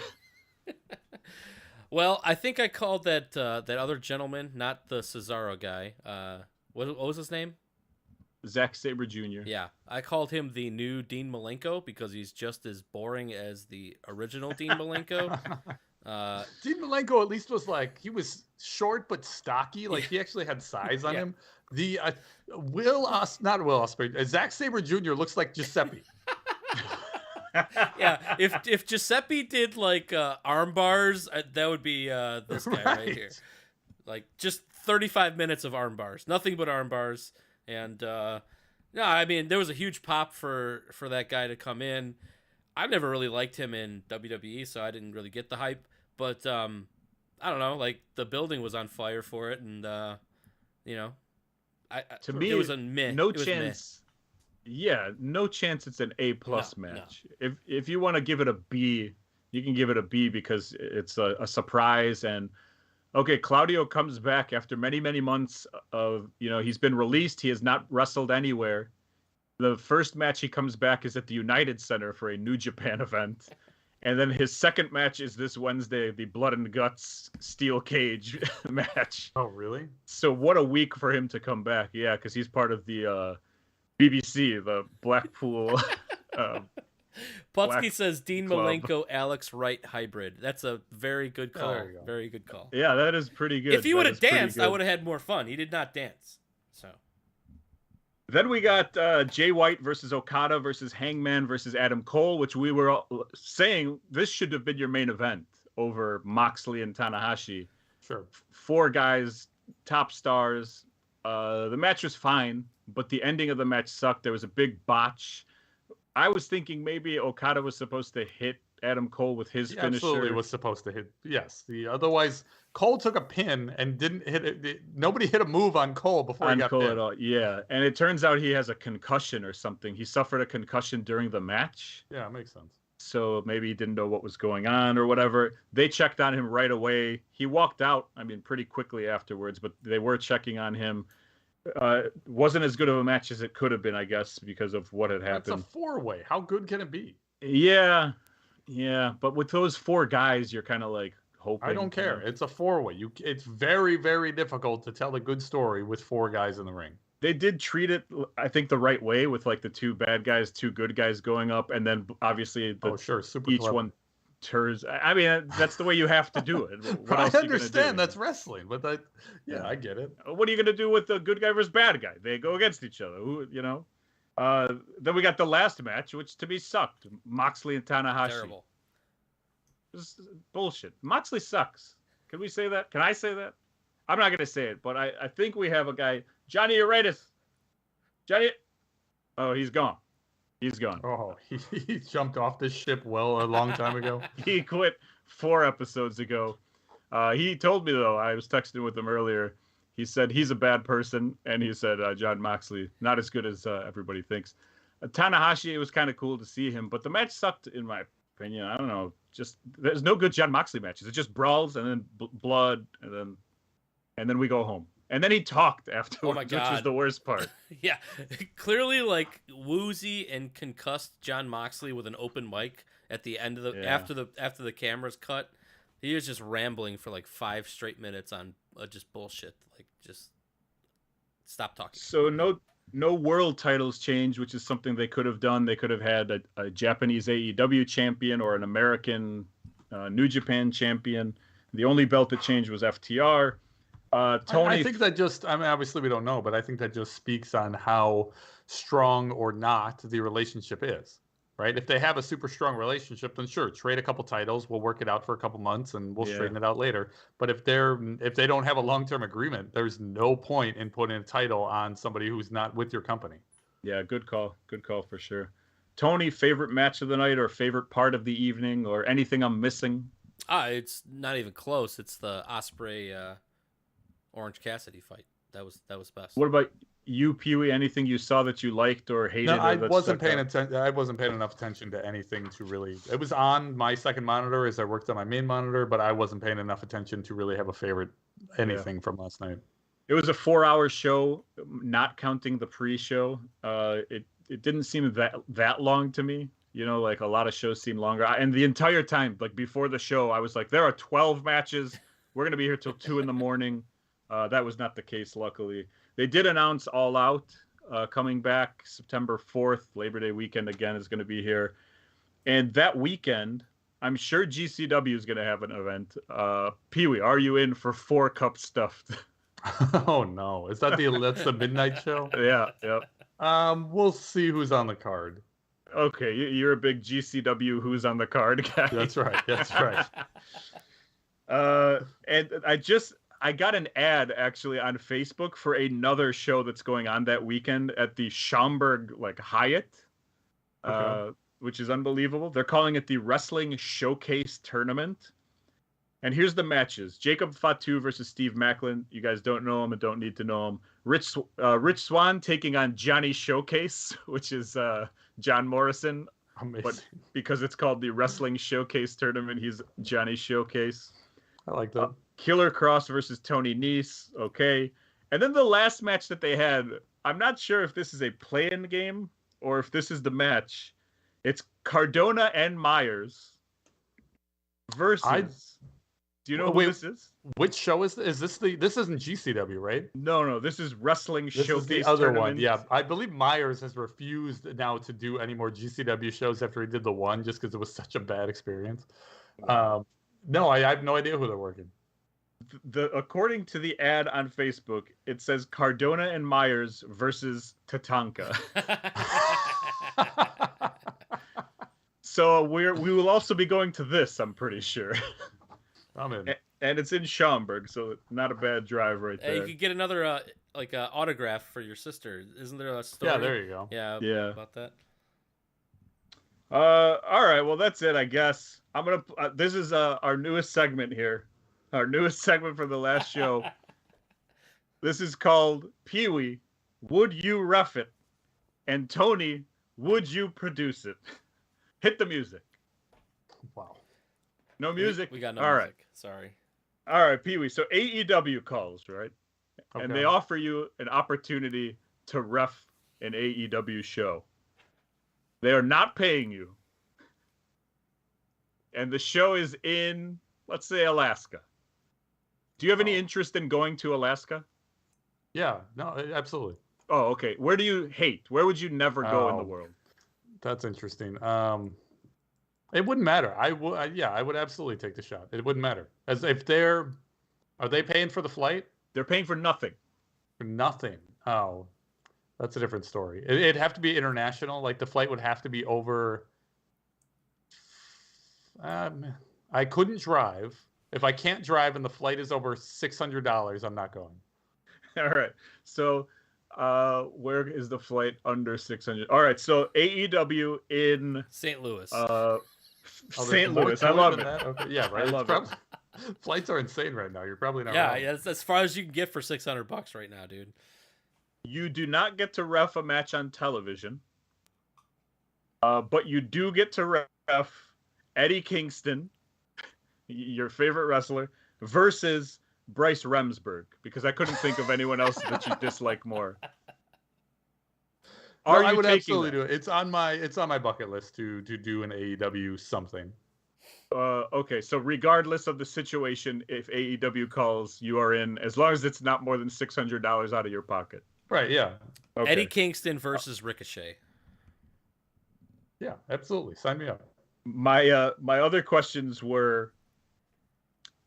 Well, I think I called that that other gentleman, not the Cesaro guy. What was his name? Zack Sabre Jr. Yeah, I called him the new Dean Malenko because he's just as boring as the original Dean Malenko. Dean Malenko at least was like, he was short but stocky. Like he actually had size on Yeah. him. The not Will Ospreay, Zack Sabre Jr. looks like Giuseppe. Yeah, if Giuseppe did like arm bars, that would be this guy right here. Like just 35 minutes of arm bars, nothing but arm bars. And no, I mean there was a huge pop for that guy to come in. I've never really liked him in WWE, so I didn't really get the hype. But I don't know, like the building was on fire for it, and you know, To me, it was a meh. no It was meh. chance. Yeah, no chance it's an A+ No. match. If you want to give it a B, you can give it a B because it's a surprise. And okay, Claudio comes back after many months of, he's been released. He has not wrestled anywhere. The first match he comes back is at the United Center for a New Japan event. And then his second match is this Wednesday, the Blood and Guts Steel Cage match. Oh, really? So what a week for him to come back. Yeah, because he's part of the BBC, the Blackpool. Putski says Dean Club. Malenko, Alex Wright hybrid. That's a very good call. there you go. Very good call. Yeah, that is pretty good. If he That would have is pretty danced, I good. would have had more fun. He did not dance. So Then we got Jay White versus Okada versus Hangman versus Adam Cole, which we were all saying this should have been your main event over Moxley and Tanahashi. Sure. 4 guys, top stars. The match was fine, but the ending of the match sucked. There was a big botch. I was thinking maybe Okada was supposed to hit Adam Cole with his He finisher. absolutely was supposed to hit. Yes. Otherwise, Cole took a pin and didn't hit it. Nobody hit a move on Cole before he On got Cole pinned. at all. Yeah, and it turns out he has a concussion or something. He suffered a concussion during the match. Yeah, it makes sense. So maybe he didn't know what was going on or whatever. They checked on him right away. He walked out, pretty quickly afterwards, but they were checking on him. Wasn't as good of a match as it could have been, I guess, because of what had It's happened. a 4-way. How good can it be? Yeah. But with those 4 guys, you're kind of like hoping. I don't care. It's a 4-way. It's very, very difficult to tell a good story with 4 guys in the ring. They did treat it, I think, the right way with like the 2 bad guys, 2 good guys going up, and then obviously Sure, super each clever. one turns. That's the way you have to do it. What I else are you gonna understand do? that's wrestling, but I get it. What are you gonna do with the good guy versus bad guy? They go against each other. Then we got the last match, which to me sucked. Moxley and Tanahashi. terrible. This is bullshit. Moxley sucks. Can we say that? Can I say that? I'm not gonna say it, but I think we have a guy, Johnny Uritis. Johnny. Oh, he's gone. He's gone. Oh, he jumped off this ship a long time ago. He quit 4 episodes ago. He told me, though, I was texting with him earlier. He said he's a bad person, and he said John Moxley, not as good as everybody thinks. Tanahashi, it was kind of cool to see him, but the match sucked, in my opinion. I don't know. Just there's no good John Moxley matches. It's just brawls and then blood, and then we go home. And then he talked afterwards, which was God. the worst part. Yeah, clearly like woozy and concussed John Moxley with an open mic at the end of the after the cameras cut. He was just rambling for like 5 straight minutes on just bullshit. Like just stop talking. So no world titles change, which is something they could have done. They could have had a Japanese AEW champion or an American New Japan champion. The only belt that changed was FTR. Tony, I think that just, obviously we don't know, but I think that just speaks on how strong or not the relationship is, right? If they have a super strong relationship, then sure, trade a couple titles. We'll work it out for a couple months and we'll straighten it out later. But if they don't have a long-term agreement, there's no point in putting a title on somebody who's not with your company. Yeah, good call for sure. Tony, favorite match of the night or favorite part of the evening or anything I'm missing? It's not even close. It's the Osprey Orange Cassidy fight. That was best. What about you, Pee-wee? Anything you saw that you liked or hated? No, or I that wasn't stuck paying out? attention. I wasn't paying enough attention to anything to really. It was on my second monitor as I worked on my main monitor, but I wasn't paying enough attention to really have a favorite anything from last night. It was a 4-hour show, not counting the pre-show. It didn't seem that long to me. You know, like a lot of shows seem longer. And the entire time, like before the show, I was like, there are 12 matches. We're going to be here till 2 a.m. That was not the case, luckily. They did announce All Out coming back September 4th. Labor Day weekend again is going to be here. And that weekend, I'm sure GCW is going to have an event. Pee-wee, are you in for 4 Cup Stuffed? Oh no, is that that's the midnight show? Yeah, yep. We'll see who's on the card. Okay, you're a big GCW who's on the card guy. That's right. That's right. And I got an ad actually on Facebook for another show that's going on that weekend at the Schaumburg Hyatt, which is unbelievable. They're calling it the Wrestling Showcase Tournament. And here's the matches: Jacob Fatu versus Steve Macklin. You guys don't know him and don't need to know him. Rich Swann taking on Johnny Showcase, which is John Morrison. Amazing. But because it's called the Wrestling Showcase Tournament, he's Johnny Showcase. I like that. Killer Cross versus Tony Nese. Okay. And then the last match that they had, I'm not sure if this is a play-in game or if this is the match. It's Cardona and Myers versus... Do you know who this is? Which show is this? This isn't GCW, right? No, this is Wrestling This Showcase is the other Tournament. one. Yeah, I believe Myers has refused now to do any more GCW shows after he did the one, just because it was such a bad experience. No, I have no idea who they're working. According to the ad on Facebook, it says Cardona and Myers versus Tatanka. So we will also be going to this, I'm pretty sure. I'm in. And it's in Schaumburg, so not a bad drive right Hey, there. you could get another autograph for your sister. Isn't there a story? Yeah, there you go. Yeah, about that. All right, well that's it, I guess. I'm gonna. This is our newest segment here, our newest segment for the last show. This is called Pee-wee, Would You Ref It? And Tony, Would You Produce It? Hit the music. Wow. No music. We got no All music. right. Sorry. All right, Pee-wee. So AEW calls, right? Okay. And they offer you an opportunity to ref an AEW show. They are not paying you. And the show is in, let's say, Alaska. Do you have any interest in going to Alaska? Yeah, no, absolutely. Oh, okay. Where do you hate? Where would you never go in the world? That's interesting. It wouldn't matter. I would absolutely take the shot. It wouldn't matter. As if are they paying for the flight? They're paying for nothing. For nothing. Oh, that's a different story. It'd have to be international. Like the flight would have to be over. I couldn't drive. If I can't drive and the flight is over $600, I'm not going. All right. So, where is the flight under 600? All right. So AEW in St. Louis. St. Louis. I love it. Okay. Yeah, right. I love it. Flights are insane right now. You're probably not. Yeah, wrong. that's as far as you can get for $600 right now, dude. You do not get to ref a match on television, but you do get to ref Eddie Kingston, your favorite wrestler, versus Bryce Remsburg, because I couldn't think of anyone else that you dislike more. I would absolutely do it. It's on my bucket list to do an AEW something. Okay, so regardless of the situation, if AEW calls, you are in, as long as it's not more than $600 out of your pocket. Right, yeah. Okay. Eddie Kingston versus Ricochet. Yeah, absolutely. Sign me up. My other questions were,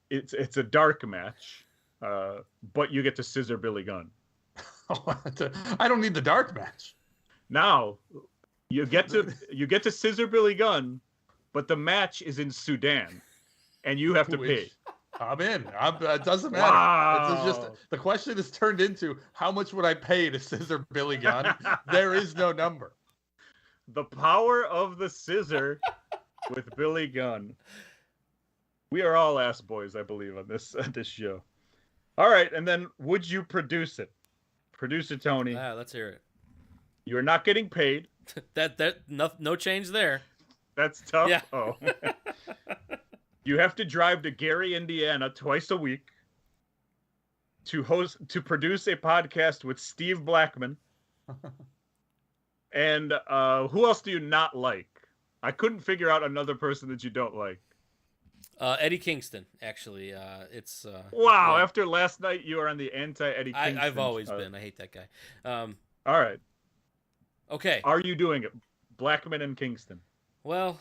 it's a dark match, but you get to scissor Billy Gunn. I don't need the dark match. Now, you get to scissor Billy Gunn, but the match is in Sudan, and you have to pay. I'm in. It doesn't matter. Wow. It's just the question is turned into how much would I pay to scissor Billy Gunn? There is no number. The power of the scissor with Billy Gunn. We are all ass boys, I believe, on this show. All right, and then would you produce it? Producer Tony. Let's hear it. You're not getting paid. No change there. That's tough. Yeah. Oh. You have to drive to Gary, Indiana twice a week to produce a podcast with Steve Blackman. And who else do you not like? I couldn't figure out another person that you don't like. Eddie Kingston, actually. It's Wow, yeah. after last night, you are on the anti-Eddie Kingston. I've always been. I hate that guy. All right. Okay. Are you doing it? Blackman and Kingston. Well,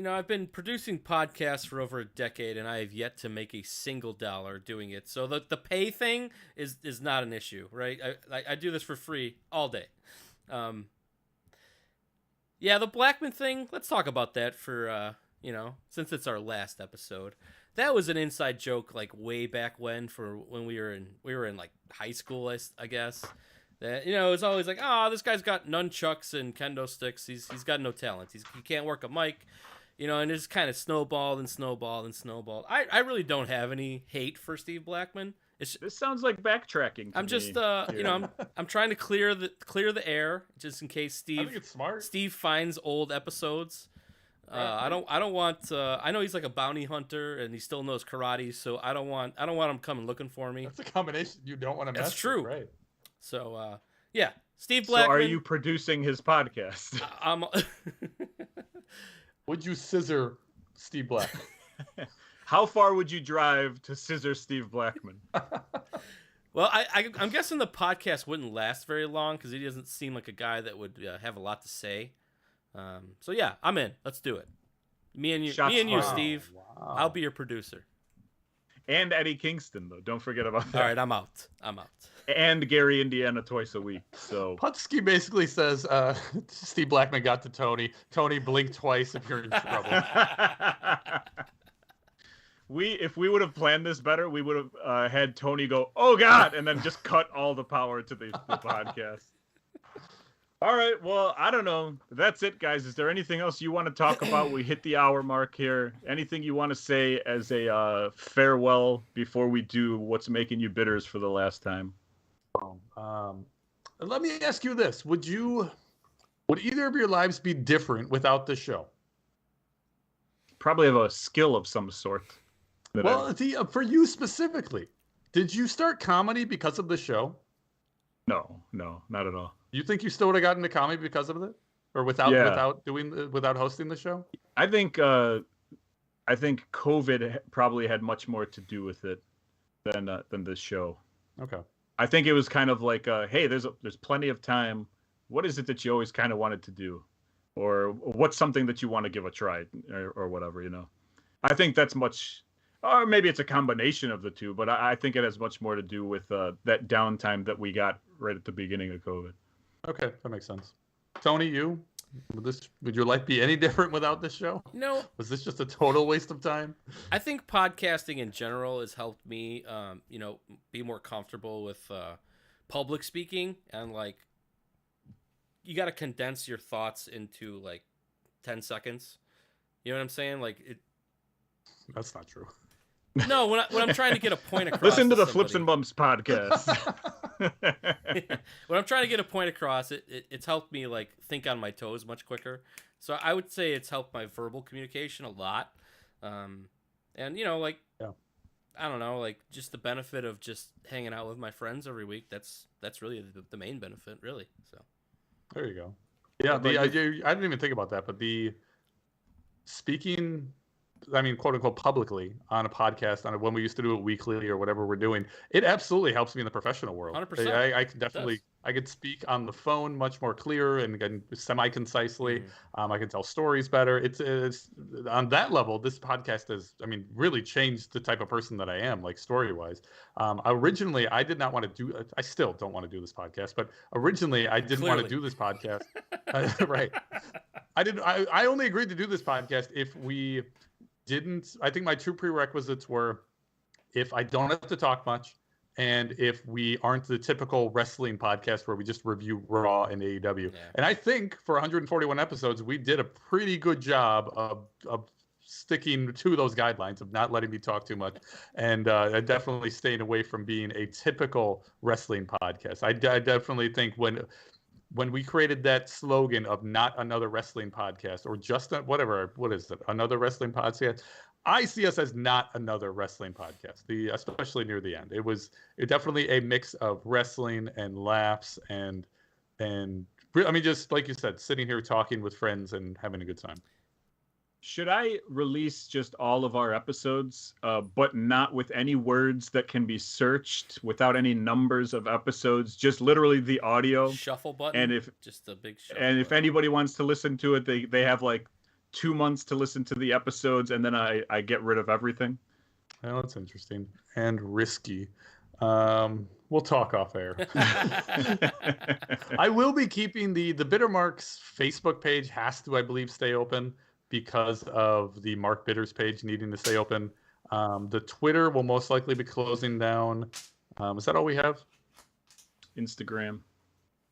I've been producing podcasts for over a decade, and I have yet to make a single dollar doing it. So the pay thing is not an issue, right? I do this for free all day. Yeah, the Blackman thing. Let's talk about that for since it's our last episode. That was an inside joke, like way back when we were in like high school, I guess. That it's always like, this guy's got nunchucks and kendo sticks. He's got no talent. He can't work a mic, and it's kind of snowballed and snowballed and snowballed. I really don't have any hate for Steve Blackman. This sounds like backtracking. I'm just I'm trying to clear the air just in case I think it's smart. Steve finds old episodes. I don't want. I know he's like a bounty hunter and he still knows karate, so I don't want him coming looking for me. That's a combination you don't want to mess That's true. with, right? So yeah, Steve Blackman. So are you producing his podcast? I'm. Would you scissor Steve Blackman? How far would you drive to scissor Steve Blackman? Well, I'm guessing the podcast wouldn't last very long because he doesn't seem like a guy that would have a lot to say. So yeah, I'm in. Let's do it. Me and you, Steve. Wow. I'll be your producer. And Eddie Kingston, though. Don't forget about that. All right, I'm out. And Gary Indiana twice a week. So Putski basically says Steve Blackman got to Tony. Tony, blink twice if you're in trouble. If we would have planned this better, we would have had Tony go, "Oh God," and then just cut all the power to the podcast. All right, well, I don't know. That's it, guys. Is there anything else you want to talk about? We hit the hour mark here. Anything you want to say as a farewell before we do what's making you bitters for the last time? Let me ask you this: Would either of your lives be different without the show? Probably have a skill of some sort. Well, for you specifically, did you start comedy because of the show? No, not at all. You think you still would have gotten into comedy because of it, or without hosting the show? I think COVID probably had much more to do with it than this show. Okay. I think it was kind of like, hey, there's plenty of time. What is it that you always kind of wanted to do, or what's something that you want to give a try, or whatever, I think that's much. Or maybe it's a combination of the two, but I think it has much more to do with that downtime that we got right at the beginning of COVID. Okay, that makes sense. Tony, would your life be any different without this show? No. Was this just a total waste of time? I think podcasting in general has helped me, be more comfortable with public speaking, and like, you got to condense your thoughts into like 10 seconds. You know what I'm saying? Like it. That's not true. No, when I'm trying to get a point across. Listen to the somebody, Flips and Bumps podcast. When I'm trying to get a point across, it's helped me like think on my toes much quicker. So I would say it's helped my verbal communication a lot. And like, yeah. I don't know, like just the benefit of just hanging out with my friends every week. That's really the main benefit, really. So there you go. Yeah, I didn't even think about that, but the speaking, I mean, quote unquote, publicly on a podcast, when we used to do it weekly or whatever we're doing, it absolutely helps me in the professional world. 100%. I can definitely, I could speak on the phone much more clear and semi-concisely. Mm-hmm. I can tell stories better. It's on that level, this podcast has, really changed the type of person that I am, like story-wise. Originally, I did not want to do, I still don't want to do this podcast, but originally I didn't want to do this podcast. Right. I only agreed to do this podcast if we didn't. I think my two prerequisites were if I don't have to talk much, and if we aren't the typical wrestling podcast where we just review Raw and AEW. Yeah. And I think for 141 episodes, we did a pretty good job of sticking to those guidelines of not letting me talk too much, and definitely staying away from being a typical wrestling podcast. I definitely think when we created that slogan of not another wrestling podcast, or just what is it? Another wrestling podcast. I see us as not another wrestling podcast, especially near the end. It was definitely a mix of wrestling and laughs and just like you said, sitting here talking with friends and having a good time. Should I release just all of our episodes, but not with any words that can be searched, without any numbers of episodes, just literally the audio? Shuffle button. And if just a big shuffle. and if button. anybody wants to listen to it, they have like 2 months to listen to the episodes, and then I get rid of everything. Well, that's interesting and risky. We'll talk off air. I will be keeping the Bitter Marks Facebook page has to, I believe, stay open because of the Mark Bitters page needing to stay open. The Twitter will most likely be closing down. Is that all we have? Instagram.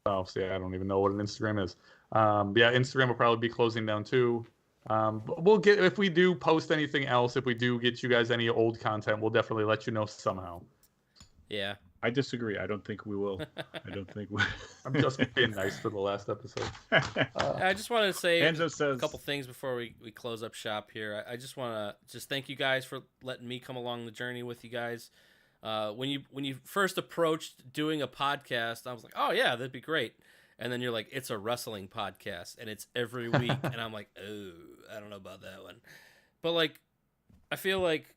Oh, see, I don't even know what an Instagram is. Yeah, Instagram will probably be closing down too. But we'll get, if we do post anything else, if we do get you guys any old content, we'll definitely let you know somehow. Yeah. I disagree. I don't think we will. I don't think we. I'm just being nice for the last episode. I just wanted to say Enzo says a couple things before we close up shop here. I just want to just thank you guys for letting me come along the journey with you guys. When you first approached doing a podcast, I was like, oh yeah, that'd be great. And then you're like, it's a wrestling podcast and it's every week. And I'm like, oh, I don't know about that one. But like, I feel like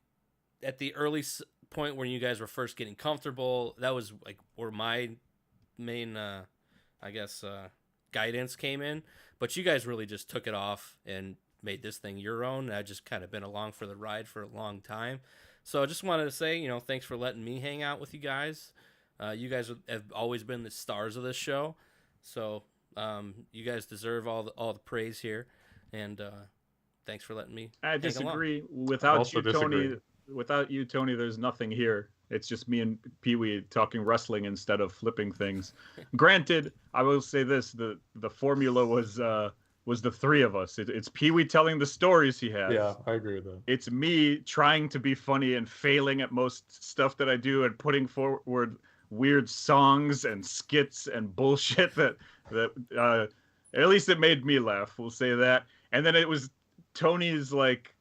at the early point when you guys were first getting comfortable, that was like where my main, I guess, guidance came in. But you guys really just took it off and made this thing your own. I've just kind of been along for the ride for a long time. So I just wanted to say, thanks for letting me hang out with you guys. You guys have always been the stars of this show. So you guys deserve all the praise here. And thanks for letting me I hang disagree. along. Without you, Tony, there's nothing here. It's just me and Pee-wee talking wrestling instead of flipping things. Granted, I will say this: the formula was the three of us. It's Pee-wee telling the stories he has. Yeah, I agree with that. It's me trying to be funny and failing at most stuff that I do and putting forward weird songs and skits and bullshit that at least it made me laugh. We'll say that. And then it was Tony's like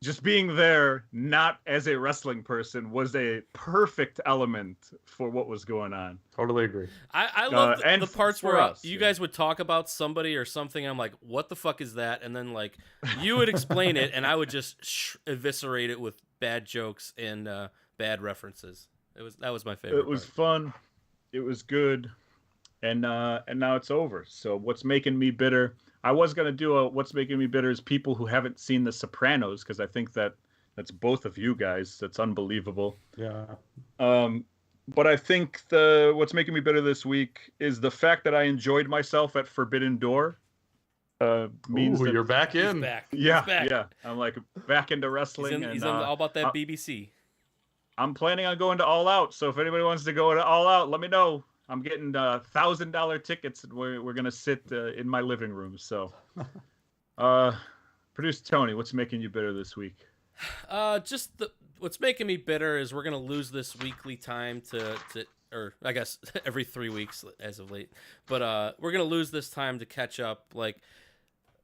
just being there, not as a wrestling person, was a perfect element for what was going on. Totally agree. I love and the parts for where us, you yeah. guys would talk about somebody or something. And I'm like, what the fuck is that? And then like you would explain it, and I would just eviscerate it with bad jokes and bad references. That was my favorite. It was part. fun. It was good. And now it's over. So what's making me bitter? I was gonna do what's making me bitter is people who haven't seen The Sopranos, because I think that's both of you guys. That's unbelievable. Yeah. But I think what's making me bitter this week is the fact that I enjoyed myself at Forbidden Door. Means Ooh, that, you're back He's in. back. yeah, He's back. yeah. I'm like back into wrestling. He's all about that BBC. I'm planning on going to All Out. So if anybody wants to go to All Out, let me know. I'm getting $1,000 tickets, and we're gonna sit in my living room. So, Producer Tony, what's making you bitter this week? What's making me bitter is we're gonna lose this weekly time or I guess every 3 weeks as of late. But we're gonna lose this time to catch up. Like,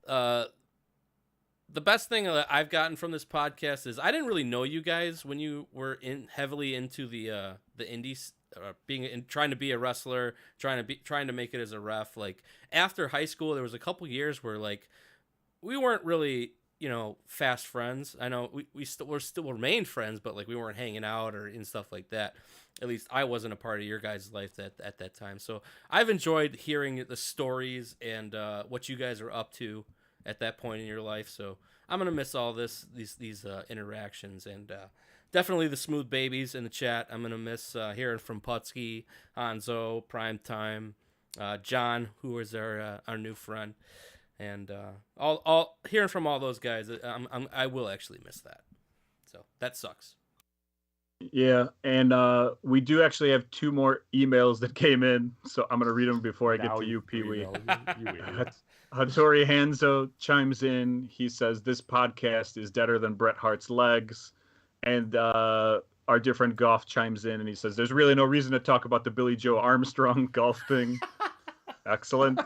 the best thing that I've gotten from this podcast is I didn't really know you guys when you were heavily into the indies. Trying to be a wrestler, trying to make it as a ref. Like after high school, there was a couple years where like we weren't really fast friends. I know we still remained friends, but like we weren't hanging out or in stuff like that. At least I wasn't a part of your guys' life at that time. So I've enjoyed hearing the stories and what you guys are up to at that point in your life. So I'm gonna miss all these interactions and. Definitely the smooth babies in the chat. I'm going to miss hearing from Putski, Hanzo, Primetime, John, who is our new friend. And all hearing from all those guys, I will actually miss that. So that sucks. Yeah, and we do actually have 2 more emails that came in. So I'm going to read them before I get to you, Pee-wee. Hattori Hanzo chimes in. He says, this podcast is deader than Bret Hart's legs. And our dear friend Goff chimes in and he says, there's really no reason to talk about the Billy Joe Armstrong golf thing. Excellent.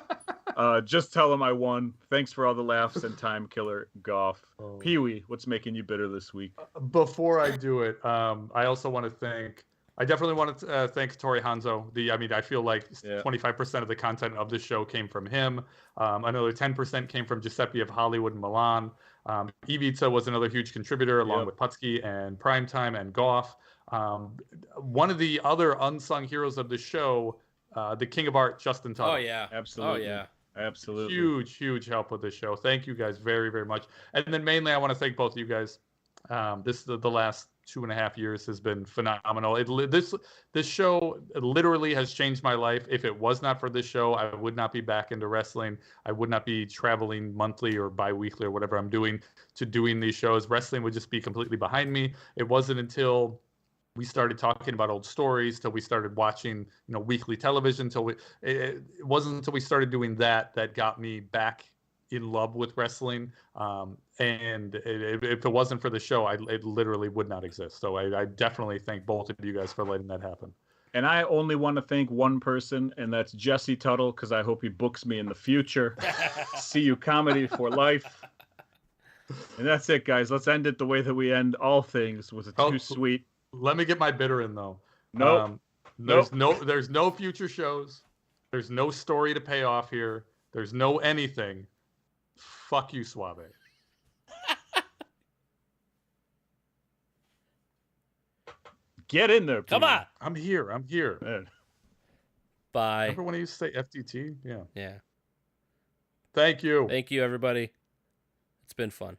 Just tell him I won. Thanks for all the laughs and time killer, Goff. Pee-wee, what's making you bitter this week? Before I do it, I also want to thank I definitely want to thank Tori Hanzo. I feel like Yeah. 25% of the content of the show came from him. Another 10% came from Giuseppe of Hollywood and Milan. Ivica was another huge contributor, along Yep. with Putski and Primetime and Goff. One of the other unsung heroes of the show, the King of Art, Justin Tuttle. Oh yeah. Absolutely. Oh yeah. Absolutely. Huge help with this show. Thank you guys very, very much. And then mainly, I want to thank both of you guys. The last 2.5 years has been phenomenal. This show literally has changed my life. If it was not for this show, I would not be back into wrestling. I would not be traveling monthly or bi-weekly or whatever I'm doing to doing these shows. Wrestling would just be completely behind me. It wasn't until we started talking about old stories, till we started watching, weekly television, it wasn't until we started doing that got me back in love with wrestling. And if it wasn't for the show, it literally would not exist. So I definitely thank both of you guys for letting that happen. And I only want to thank one person, and that's Jesse Tuttle, because I hope he books me in the future. See you comedy for life. And that's it, guys. Let's end it the way that we end all things, with a too sweet. Let me get my bitter in though. Nope. There's no future shows. There's no story to pay off here. There's no anything. Fuck you, Suave. Get in there, Come please. on. I'm here. Man. Bye. Remember when I used to say FTT? Yeah. Yeah. Thank you. Thank you, everybody. It's been fun.